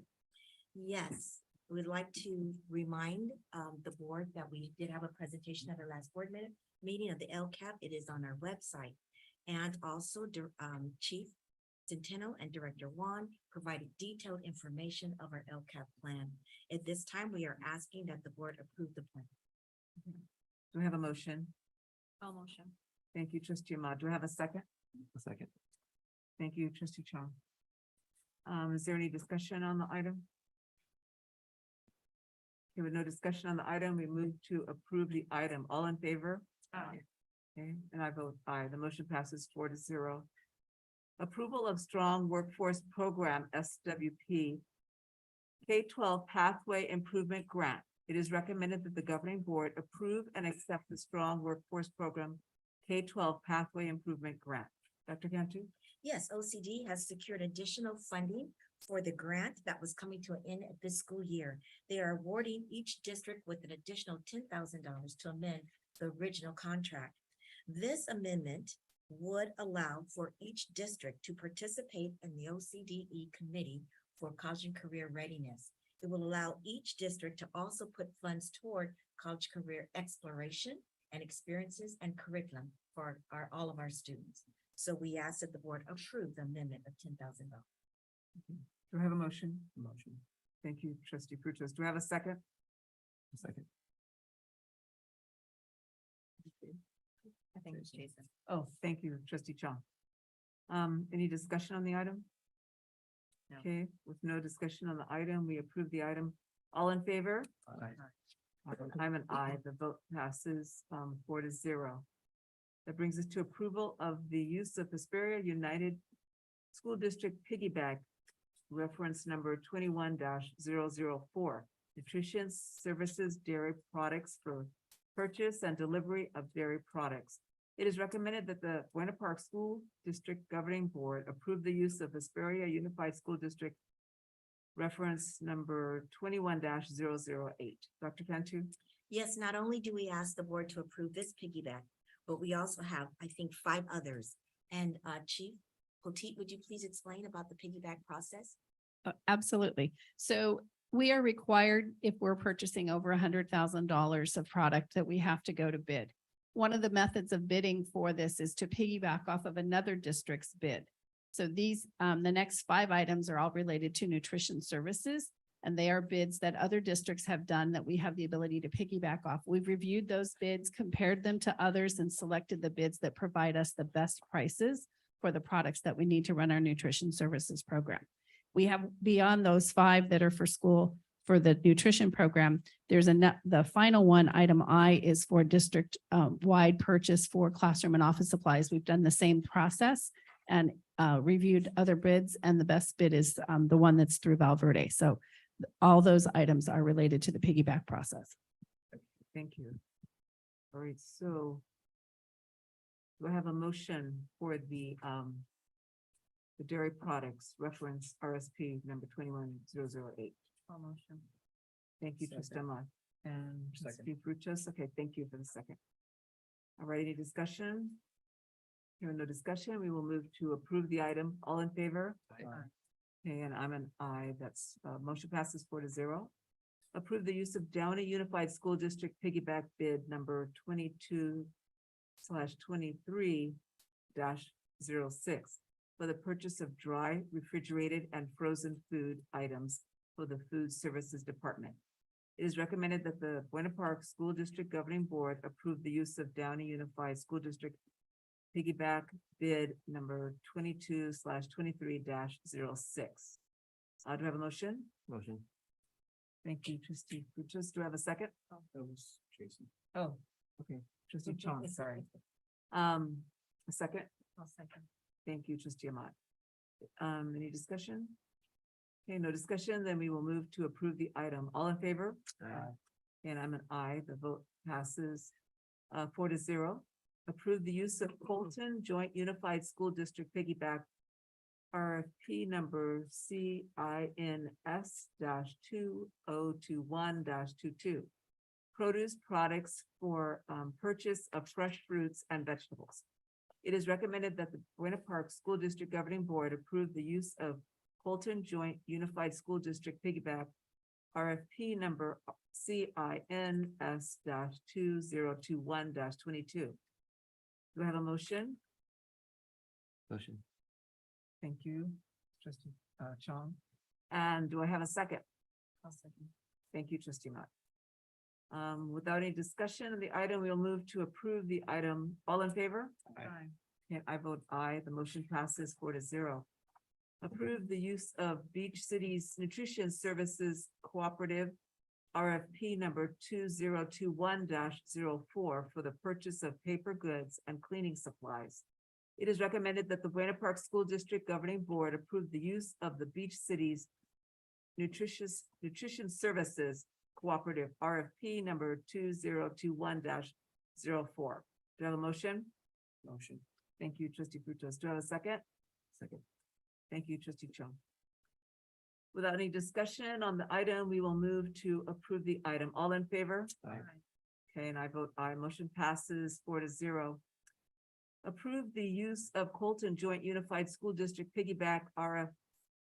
Yes, we'd like to remind the board that we did have a presentation at our last board meeting of the LCAP. It is on our website. And also Chief Centeno and Director Juan provided detailed information of our LCAP plan. At this time, we are asking that the board approve the plan. Do I have a motion? All motion. Thank you, trustee Ahmad. Do I have a second? A second. Thank you, trustee Chong. Is there any discussion on the item? Okay, with no discussion on the item, we move to approve the item. All in favor? Aye. Okay, and I vote aye. The motion passes 4-0. Approval of Strong Workforce Program, SWP, K-12 Pathway Improvement Grant. It is recommended that the governing board approve and accept the Strong Workforce Program K-12 Pathway Improvement Grant. Dr. Cantu? Yes, OCD has secured additional funding for the grant that was coming to an end at this school year. They are awarding each district with an additional $10,000 to amend the original contract. This amendment would allow for each district to participate in the OCDE Committee for College and Career Readiness. It will allow each district to also put funds toward college career exploration and experiences and curriculum for all of our students. So we ask that the board approve the amendment of $10,000. Do I have a motion? Motion. Thank you, trustee Fructuoso. Do I have a second? A second. I think it's Jason. Oh, thank you, trustee Chong. Any discussion on the item? No. Okay, with no discussion on the item, we approve the item. All in favor? Aye. I'm an aye. The vote passes 4-0. That brings us to approval of the use of Hesperia United School District piggyback reference number 21-004, nutrition services dairy products for purchase and delivery of dairy products. It is recommended that the Buena Park School District Governing Board approve the use of Hesperia Unified School District reference number 21-008. Dr. Cantu? Yes, not only do we ask the board to approve this piggyback, but we also have, I think, 5 others. And Chief Poteet, would you please explain about the piggyback process? Absolutely. So we are required, if we're purchasing over $100,000 of product, that we have to go to bid. One of the methods of bidding for this is to piggyback off of another district's bid. So these, the next 5 items are all related to nutrition services, and they are bids that other districts have done that we have the ability to piggyback off. We've reviewed those bids, compared them to others, and selected the bids that provide us the best prices for the products that we need to run our nutrition services program. We have, beyond those 5 that are for school, for the nutrition program, there's the final one, item I, is for district wide purchase for classroom and office supplies. We've done the same process and reviewed other bids, and the best bid is the one that's through Valverde. So all those items are related to the piggyback process. Thank you. All right, so do I have a motion for the dairy products reference RSP number 21-008? Motion. Thank you, trustee Ahmad. And trustee Fructuoso. Okay, thank you for the second. All right, any discussion? Hearing no discussion, we will move to approve the item. All in favor? Aye. Okay, and I'm an I. That's, motion passes 4-0. Approve the use of Downey Unified School District piggyback bid number 22/23-06 for the purchase of dry, refrigerated, and frozen food items for the Food Services Department. It is recommended that the Buena Park School District Governing Board approve the use of Downey Unified School District piggyback bid number 22/23-06. Do I have a motion? Motion. Thank you, trustee Frutos. Do I have a second? That was Jason. Oh, okay, trustee Chong, sorry. A second? I'll second. Thank you, trustee Amat. Any discussion? Okay, no discussion, then we will move to approve the item. All in favor? And I'm an I. The vote passes 4-0. Approve the use of Colton Joint Unified School District piggyback RFP number CINS-2021-22. Produce products for purchase of fresh fruits and vegetables. It is recommended that the Buena Park School District Governing Board approve the use of Colton Joint Unified School District piggyback RFP number CINS-2021-22. Do I have a motion? Motion. Thank you, trustee Chong. And do I have a second? I'll second. Thank you, trustee Mott. Without any discussion of the item, we'll move to approve the item. All in favor? Aye. Yeah, I vote aye. The motion passes 4-0. Approve the use of Beach Cities Nutrition Services Cooperative RFP number 2021-04 for the purchase of paper goods and cleaning supplies. It is recommended that the Buena Park School District Governing Board approve the use of the Beach Cities Nutrition Services Cooperative RFP number 2021-04. Do I have a motion? Motion. Thank you, trustee Frutos. Do I have a second? Second. Thank you, trustee Chong. Without any discussion on the item, we will move to approve the item. All in favor? Aye. Okay, and I vote aye. Motion passes 4-0. Approve the use of Colton Joint Unified School District piggyback RF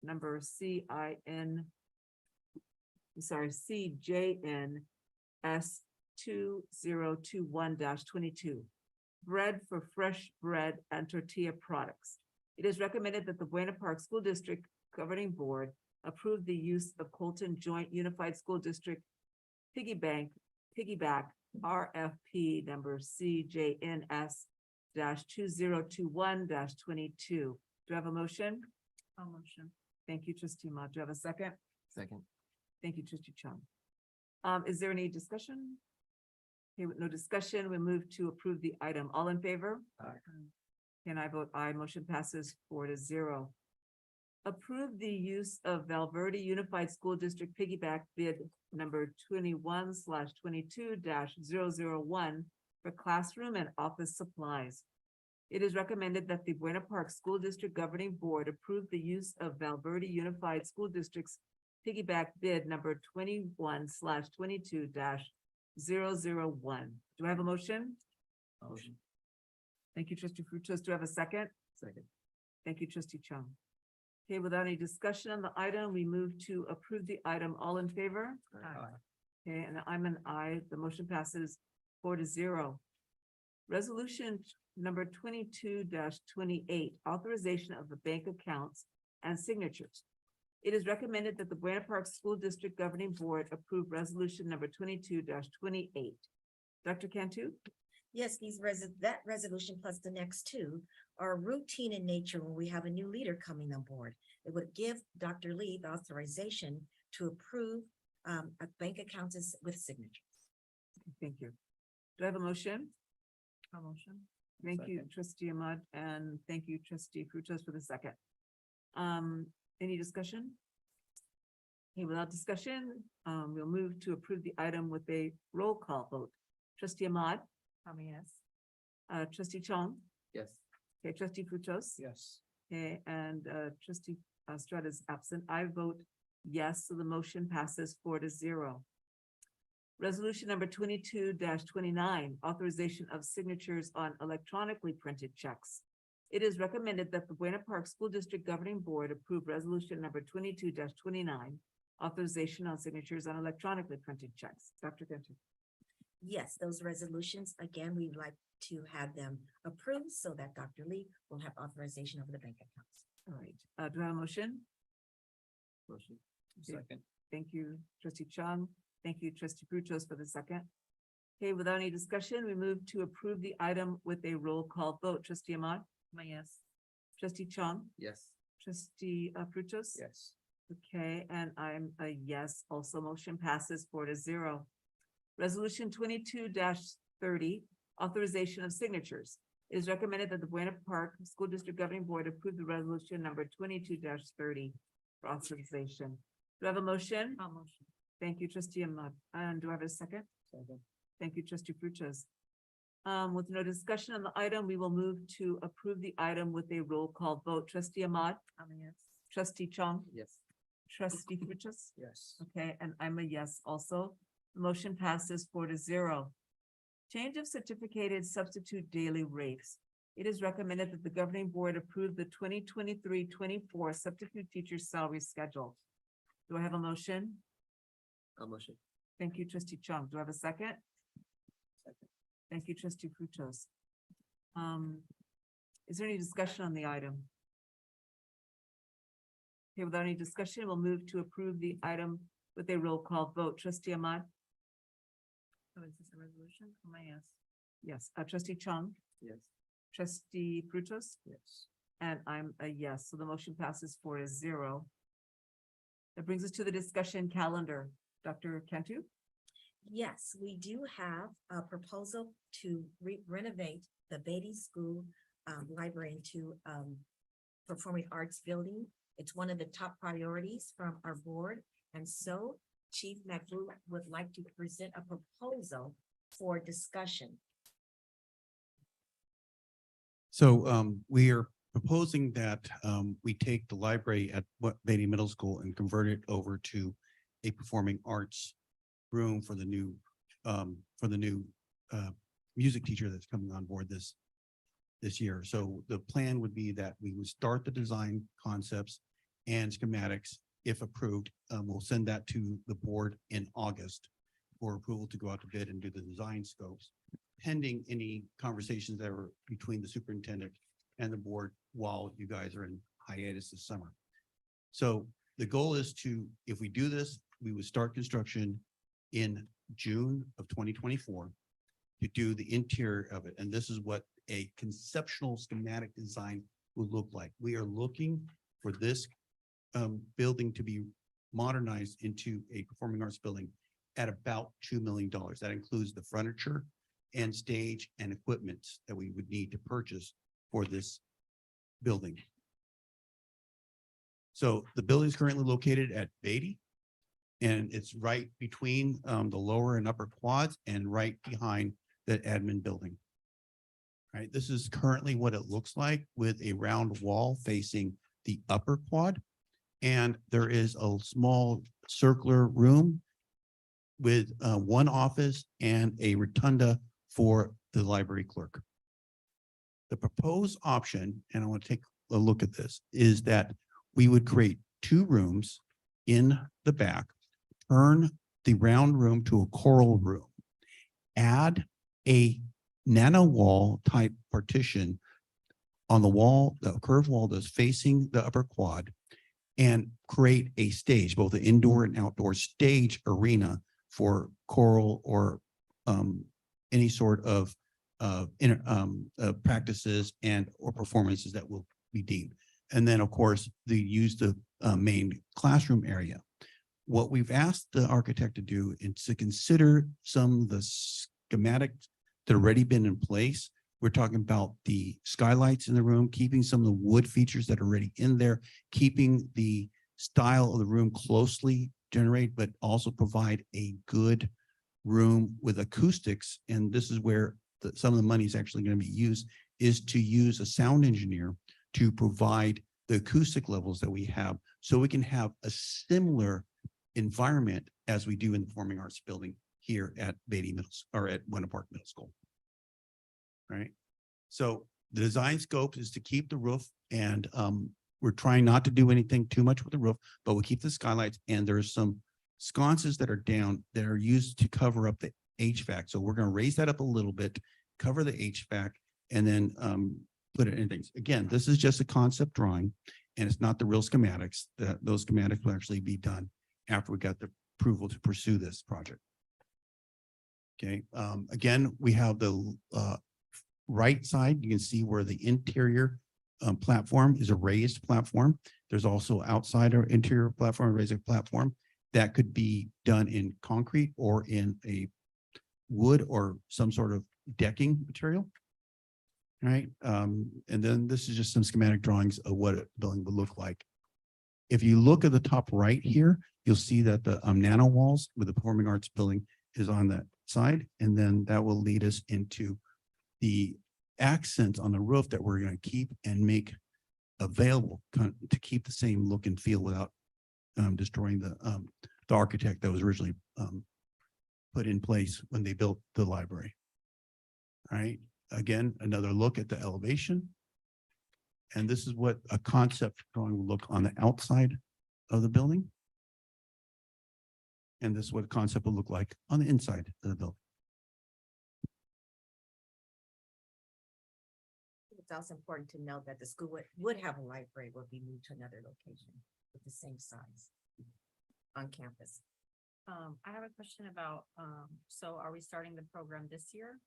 number CJNS 2021-22. Bread for fresh bread and tortilla products. It is recommended that the Buena Park School District Governing Board approve the use of Colton Joint Unified School District piggyback RFP number CJNS-2021-22. Do I have a motion? I'll motion. Thank you, trustee Ma. Do I have a second? Second. Thank you, trustee Chung. Is there any discussion? Okay, with no discussion, we move to approve the item. All in favor? Aye. And I vote aye. Motion passes 4-0. Approve the use of Valverde Unified School District piggyback bid number 21/22-001 for classroom and office supplies. It is recommended that the Buena Park School District Governing Board approve the use of Valverde Unified School District's piggyback bid number 21/22-001. Do I have a motion? Motion. Thank you, trustee Frutos. Do I have a second? Second. Thank you, trustee Chung. Okay, without any discussion on the item, we move to approve the item. All in favor? Aye. Okay, and I'm an aye. The motion passes 4-0. Resolution number 22-28, authorization of the bank accounts and signatures. It is recommended that the Buena Park School District Governing Board approve resolution number 22-28. Dr. Cantu? Yes, that resolution plus the next two are routine in nature when we have a new leader coming on board. It would give Dr. Lee the authorization to approve a bank accounts with signatures. Thank you. Do I have a motion? I'll motion. Thank you, Second. trustee Ahmad, and thank you, trustee Frutos for the second. Any discussion? Okay, without discussion, we'll move to approve the item with a roll call vote. Trustee Ahmad, Yes. trustee Chong, Yes. okay, trustee Frutos. Yes. Okay, and trustee Estrada is absent. I vote yes, so the motion passes 4-0. Resolution number 22-29, authorization of signatures on electronically printed checks. It is recommended that the Buena Park School District Governing Board approve resolution number 22-29, authorization on signatures on electronically printed checks. Dr. Genter. Yes, those resolutions, again, we'd like to have them approved so that Dr. Lee will have authorization over the bank accounts. All right, do I have a motion? Motion. Okay. Second. Thank you, trustee Chung. Thank you, trustee Brutos for the second. Okay, without any discussion, we move to approve the item with a roll call vote. Trustee Ahmad? Yes. Trustee Chung? Yes. Trustee Brutos? Yes. Okay, and I'm a yes. Also, motion passes 4-0. Resolution 22-30, authorization of signatures. It is recommended that the Buena Park School District Governing Board approve the resolution number 22-30 for authorization. Do I have a motion? Motion. Thank you, trustee Ahmad. And do I have a second? Second. Thank you, trustee Fruchas. With no discussion on the item, we will move to approve the item with a roll call vote. Trustee Ahmad? Yes. Trustee Chong? Yes. Trustee Fruchas? Yes. Okay, and I'm a yes also. The motion passes 4-0. Change of certificated substitute daily rates. It is recommended that the governing board approve the 2023-24 substitute teacher salary schedule. Do I have a motion? Motion. Thank you, trustee Chung. Do I have a second? Second. Thank you, trustee Frutos. Is there any discussion on the item? Okay, without any discussion, we'll move to approve the item with a roll call vote. Trustee Ahmad? Oh, is this a resolution? Oh, my yes. Yes, trustee Chung, Yes. trustee Frutos, Yes. and I'm a yes, so the motion passes 4-0. That brings us to the discussion calendar. Dr. Cantu? Yes, we do have a proposal to renovate the Beatty School library into performing arts building. It's one of the top priorities from our board. And so Chief McBlue would like to present a proposal for discussion. So we are proposing that we take the library at Beatty Middle School and convert it over to a performing arts room for the new music teacher that's coming on board this year. So the plan would be that we would start the design concepts and schematics. If approved, we'll send that to the board in August for approval to go out to bid and do the design scopes, pending any conversations that were between the superintendent and the board while you guys are in hiatus this summer. So the goal is to, if we do this, we would start construction in June of 2024 to do the interior of it. And this is what a conceptual schematic design would look like. We are looking for this building to be modernized into a performing arts building at about $2 million. That includes the furniture and stage and equipment that we would need to purchase for this building. So the building is currently located at Beatty, and it's right between the lower and upper quads and right behind the admin building. Right, this is currently what it looks like with a round wall facing the upper quad. And there is a small circular room with one office and a rotunda for the library clerk. The proposed option, and I want to take a look at this, is that we would create two rooms in the back, turn the round room to a coral room, add a nano wall type partition on the wall, the curved wall that's facing the upper quad, and create a stage, both an indoor and outdoor stage arena for choral or any sort of practices and or performances that will be deemed. And then, of course, they use the main classroom area. What we've asked the architect to do is to consider some of the schematics that have already been in place. We're talking about the skylights in the room, keeping some of the wood features that are already in there, keeping the style of the room closely generated, but also provide a good room with acoustics. And this is where some of the money is actually going to be used, is to use a sound engineer to provide the acoustic levels that we have, so we can have a similar environment as we do in the performing arts building here at Beatty Middle or at Buena Park Middle School. Right. So the design scope is to keep the roof and we're trying not to do anything too much with the roof, but we keep the skylights and there's some sconces that are down that are used to cover up the HVAC. So we're going to raise that up a little bit, cover the HVAC, and then put it in things. Again, this is just a concept drawing and it's not the real schematics. Those schematics will actually be done after we got the approval to pursue this project. Okay, again, we have the right side. You can see where the interior platform is a raised platform. There's also outside or interior platform, raised platform that could be done in concrete or in a wood or some sort of decking material. Right, and then this is just some schematic drawings of what a building would look like. If you look at the top right here, you'll see that the nano walls with the Performing Arts building is on that side, and then that will lead us into the accents on the roof that we're going to keep and make available to keep the same look and feel without destroying the architect that was originally put in place when they built the library. All right, again, another look at the elevation. And this is what a concept drawing will look on the outside of the building. And this is what a concept will look like on the inside of the building. It's also important to note that the school would have a library will be moved to another location with the same size on campus. I have a question about, so are we starting the program this year?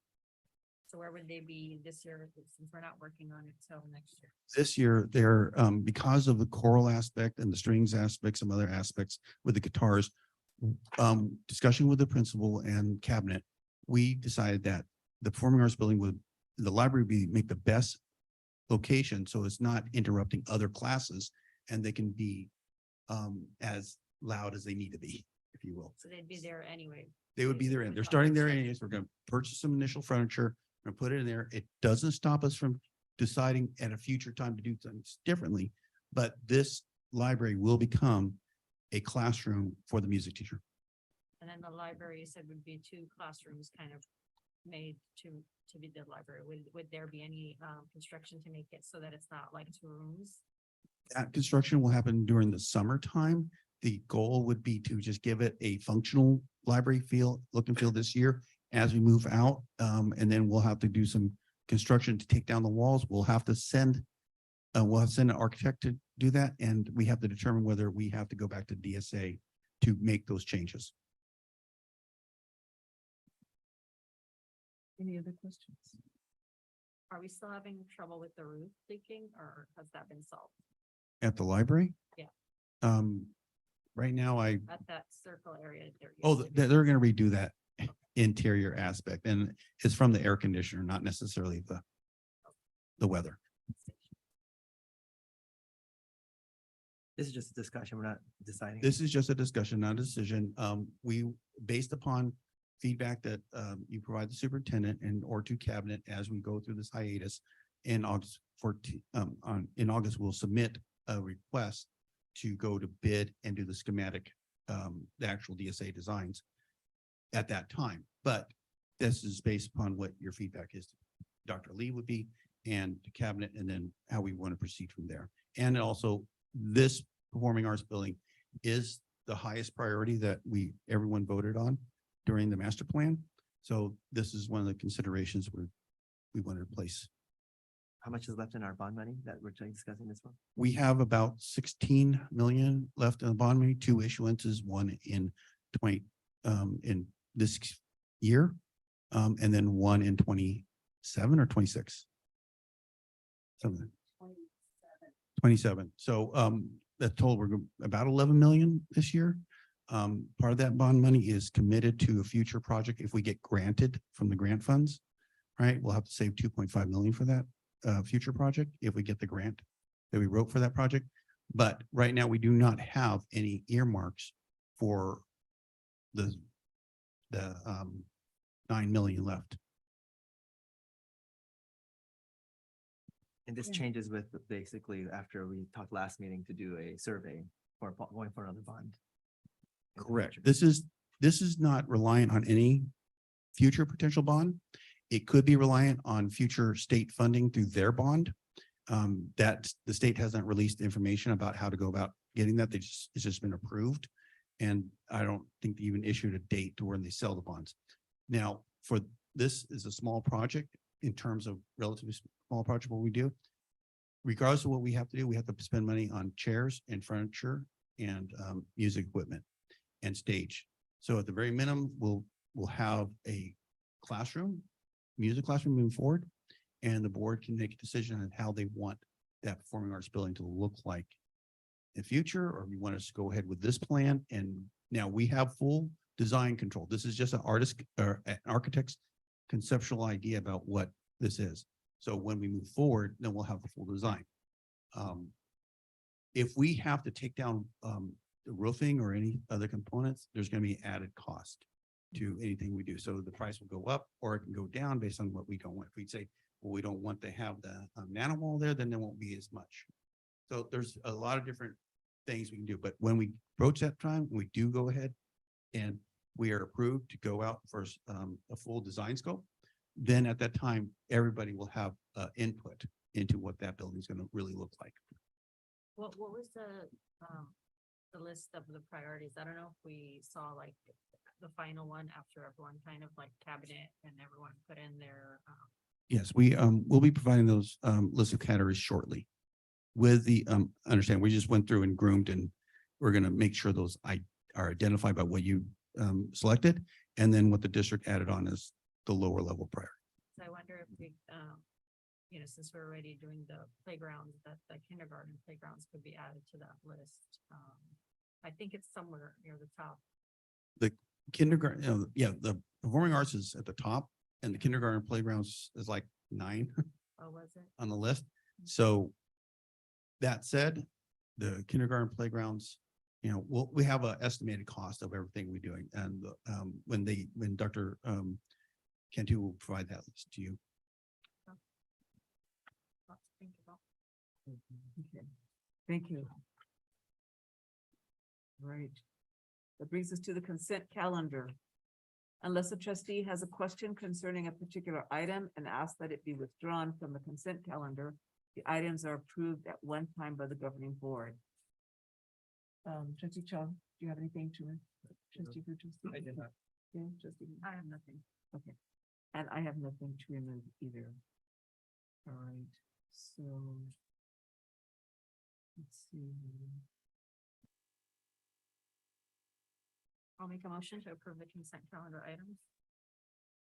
So where would they be this year, since we're not working on it till next year? This year, they're because of the choral aspect and the strings aspects, some other aspects with the guitars, discussion with the principal and cabinet, we decided that the Performing Arts building would, the library make the best location, so it's not interrupting other classes and they can be as loud as they need to be, if you will. So they'd be there anyway. They would be there in, they're starting there anyways. We're going to purchase some initial furniture and put it in there. It doesn't stop us from deciding at a future time to do things differently, but this library will become a classroom for the music teacher. And then the library, you said, would be 2 classrooms kind of made to be the library. Would there be any construction to make it so that it's not like 2 rooms? That construction will happen during the summertime. The goal would be to just give it a functional library feel, look and feel this year as we move out. And then we'll have to do some construction to take down the walls. We'll have to send an architect to do that. And we have to determine whether we have to go back to DSA to make those changes. Any other questions? Are we still having trouble with the roof leaking, or has that been solved At the library? Yeah. Right now at that circle area? There oh, used to be- they're going to redo that interior aspect, and it's from the air conditioner, not necessarily the weather. This is just a discussion. We're not deciding. This is just a discussion, not a decision. We, based upon feedback that you provide the superintendent and or to cabinet as we go through this hiatus in August 14, in August, we'll submit a request to go to bid and do the schematic, the actual DSA designs at that time. But this is based upon what your feedback is. Dr. Lee would be and the cabinet, and then how we want to proceed from there. And also this Performing Arts building is the highest priority that everyone voted on during the master plan. So this is one of the considerations we wanted to place. How much is left in our bond money that we're discussing this one? We have about 16 million left in the bond money, 2 issuances, one in in this year, and then one in 27 or 26. Something. 27. So that total, we're about 11 million this year. Part of that bond money is committed to a future project. If we get granted from the grant funds, right, we'll have to save 2.5 million for that future project if we get the grant that we wrote for that project. But right now we do not have any earmarks for the 9 million left. And this changes with basically after we talked last meeting to do a survey for going for another bond. Correct. This is not reliant on any future potential bond. It could be reliant on future state funding through their bond. That the state hasn't released information about how to go about getting that. It's just been approved. And I don't think they even issued a date to when they sell the bonds. Now, this is a small project in terms of relatively small project what we do. Regardless of what we have to do, we have to spend money on chairs and furniture and music equipment and stage. So at the very minimum, we'll have a classroom, music classroom moving forward, and the board can make a decision on how they want that performing arts building to look like in the future, or we want us to go ahead with this plan. And now we have full design control. This is just an artist or an architect's conceptual idea about what this is. So when we move forward, then we'll have the full design. If we have to take down the roofing or any other components, there's going to be added cost to anything we do. So the price will go up or it can go down based on what we don't want. If we say, well, we don't want to have the nano wall there, then there won't be as much. So there's a lot of different things we can do. But when we approach that time, we do go ahead and we are approved to go out for a full design scope. Then at that time, everybody will have input into what that building is going to really look like. What was the list of the priorities? I don't know if we saw like the final one after everyone kind of like cabinet and everyone put in their. Yes, we will be providing those lists of categories shortly. With the understand, we just went through and groomed, and we're going to make sure those are identified by what you selected, and then what the district added on is the lower level priority. So I wonder if we, since we're already doing the playgrounds, that the kindergarten playgrounds could be added to that list. I think it's somewhere near the top. The kindergarten, the performing arts is at the top, and the kindergarten playgrounds is like 9 Oh, was it? on the list. So that said, the kindergarten playgrounds, we have an estimated cost of everything we're doing. And when Dr. Cantu will provide that list to you. Lots to think about. Okay, thank you. Right. That brings us to the consent calendar. Unless a trustee has a question concerning a particular item and asks that it be withdrawn from the consent calendar, the items are approved at one time by the governing board. Trustee Chung, do you have anything to? Trustee Gutierrez? I did not. Yeah, trustee. I have nothing. Okay, and I have nothing to remove either. All right, so. Let's see. I'll make a motion to approve the consent calendar items.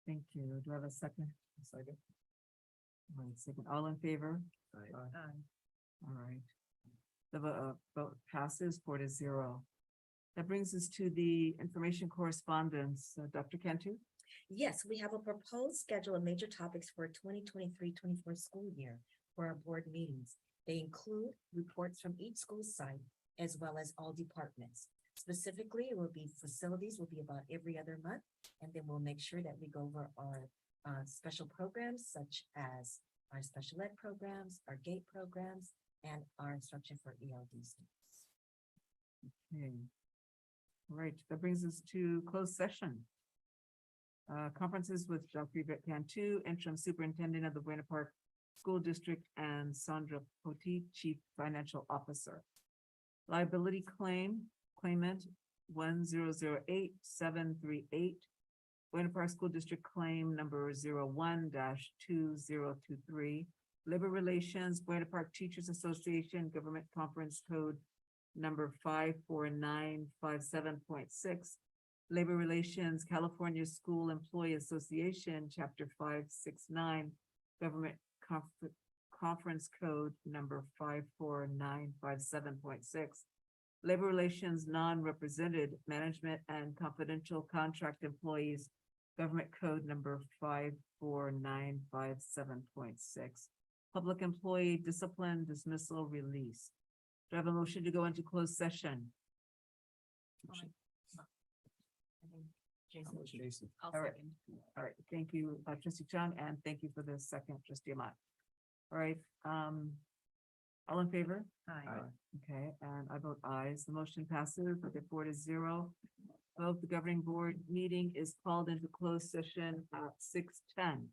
Thank you. Do I have a second? Second. All right, second. All in favor? All right. The vote passes 4-0. That brings us to the information correspondence. Dr. Cantu? Yes, we have a proposed schedule of major topics for 2023-24 school year for our board meetings. They include reports from each school site as well as all departments. Specifically, it will be facilities will be about every other month, and then we'll make sure that we go over our special programs such as our special ed programs, our GATE programs, and our instruction for ELD students. Okay. All right, that brings us to closed session. Conferences with Dr. Yvette Cantu, interim superintendent of the Buena Park School District, and Sandra Poteet, chief financial officer. Liability claimant 1008738. Buena Park School District claim number 01-2023. Labor Relations, Buena Park Teachers Association, Government Conference Code number 54957.6. Labor Relations, California School Employee Association, Chapter 569, Government Conference Code number 54957.6. Labor Relations, Non-Represented Management and Confidential Contract Employees, Government Code number 54957.6. Public Employee Discipline, Dismissal, Release. Do I have a motion to go into closed session? I think Jason. Jason. I'll All right. second. All right, thank you, trustee Chung, and thank you for the second, trustee Amat. All right, all in favor? Aye. Okay, and I vote aye. So the motion passes with a 4-0. Vote the governing board meeting is called into closed session at 6:10.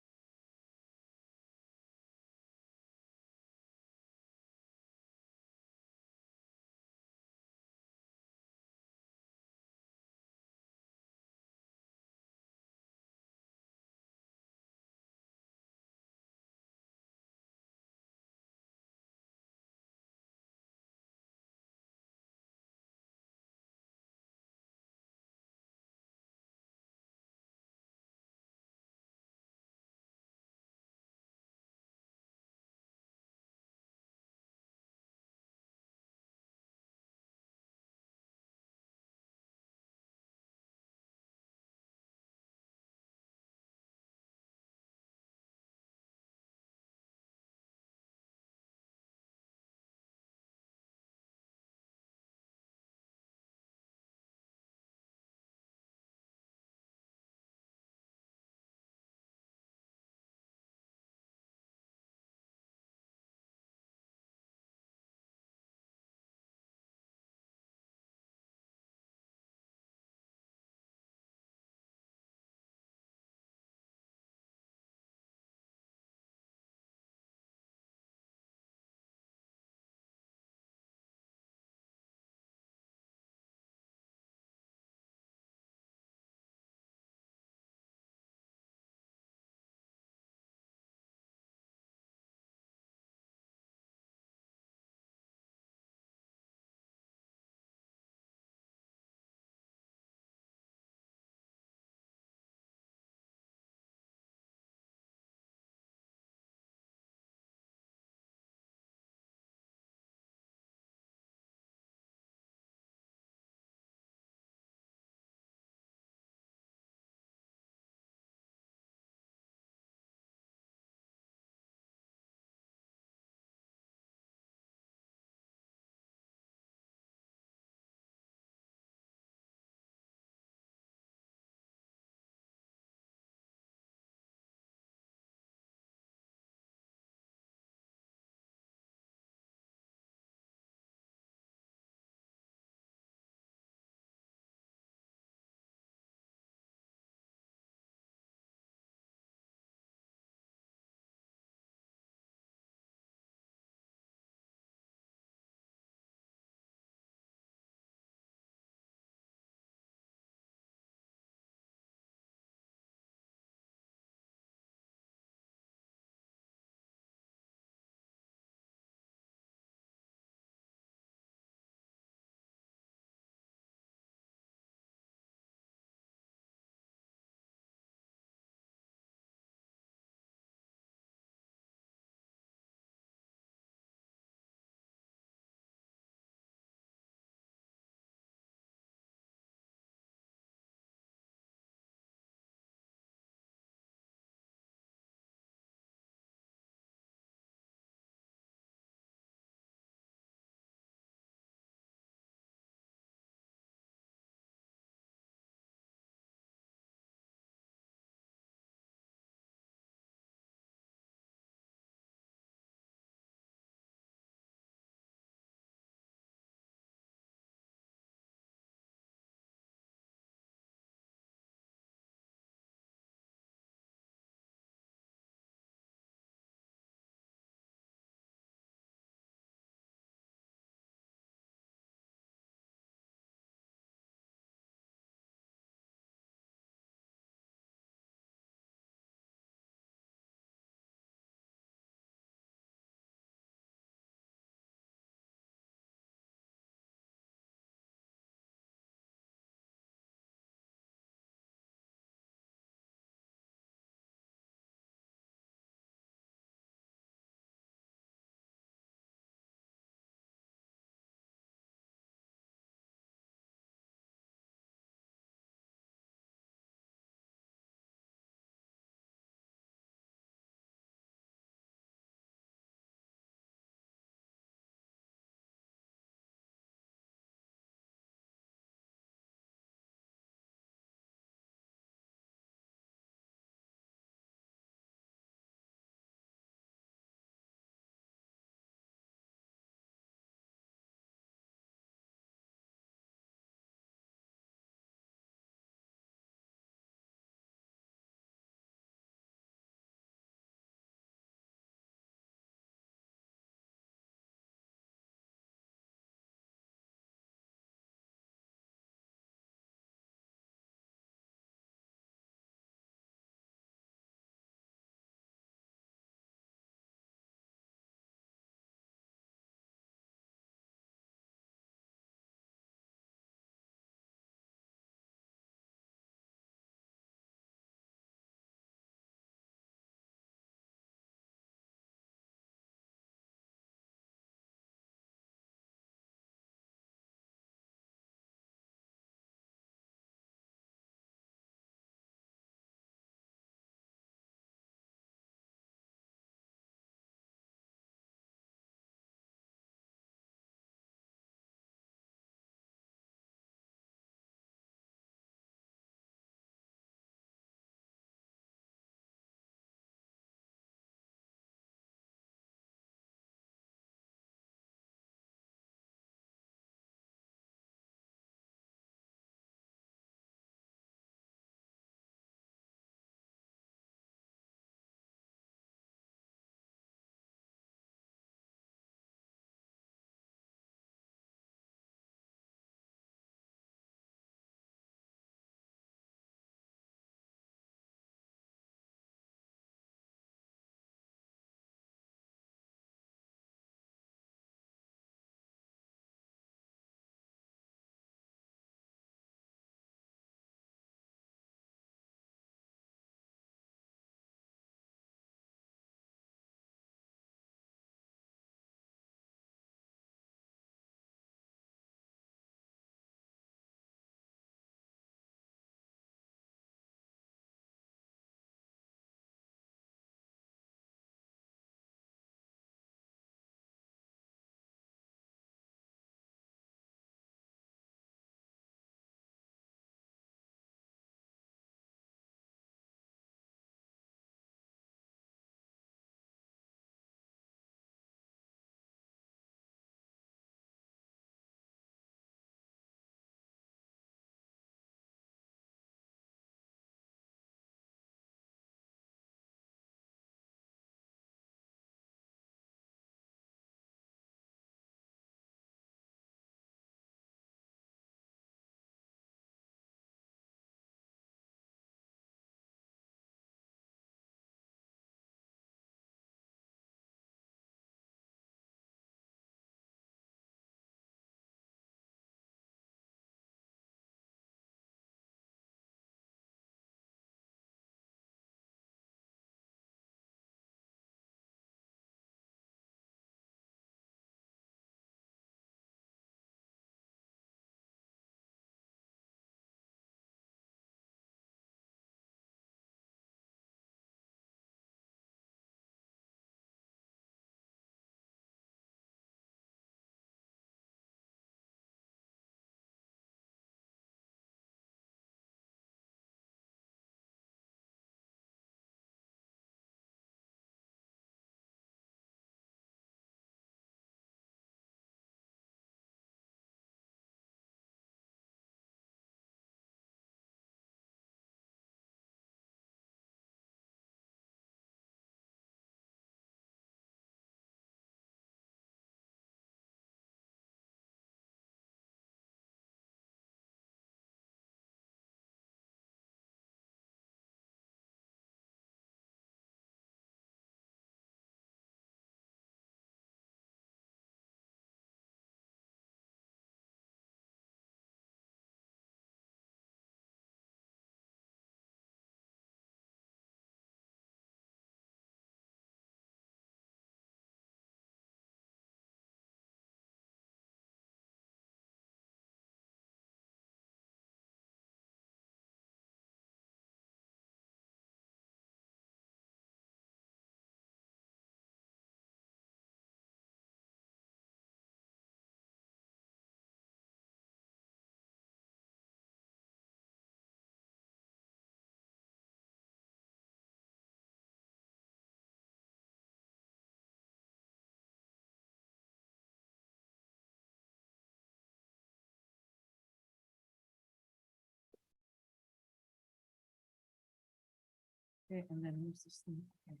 Okay, and then who's this thing? Okay.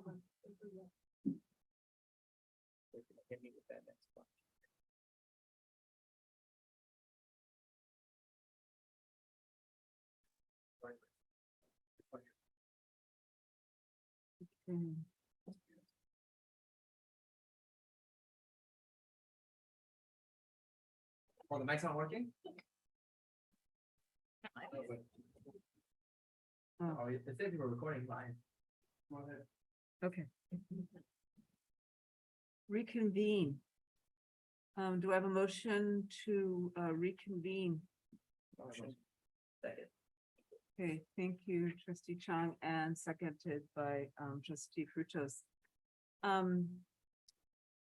Okay. Oh, the mic's not working? Oh, it says you were recording live. Okay. Reconvene. Do I have a motion to reconvene? Okay, thank you, trustee Chang, and seconded by trustee Frutos.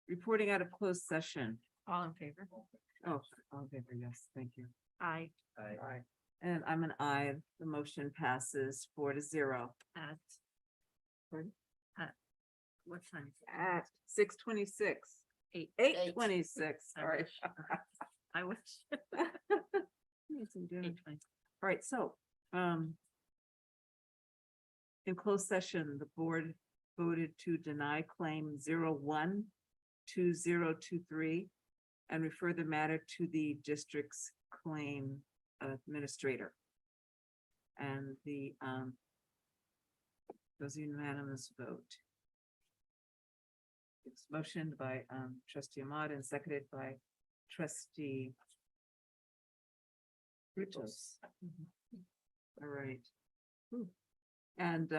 Reporting out of closed session. All in favor? Oh, okay, yes, thank you. Aye. Aye. And I'm an aye. The motion passes 4-0 At. Pardon? At. What time? at 6:26. Eight. 8:26, all right. I wish. Need some dinner. 8:20. All right, so, in closed session, the board voted to deny claim 012023 and refer the matter to the district's claim administrator. And the, was a unanimous vote. It's motioned by, trustee Ahmad and seconded by trustee Frutos. All right. Whew. And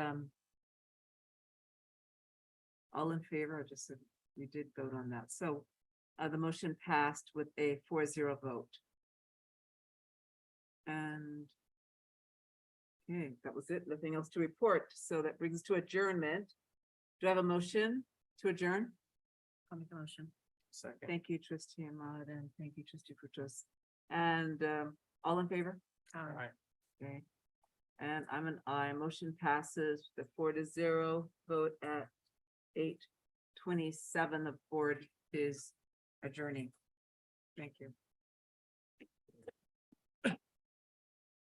all in favor, I just said, we did vote on that. So the motion passed with a 4-0 vote. And okay, that was it. Nothing else to report. So that brings us to adjournment. Do I have a motion to adjourn? I'll make a motion. Second. Thank you, trustee Ahmad, and thank you, trustee Frutos. And all in favor? Aye. Okay. And I'm an aye. Motion passes the 4-0 vote at 8:27. The board is adjourning. Thank you.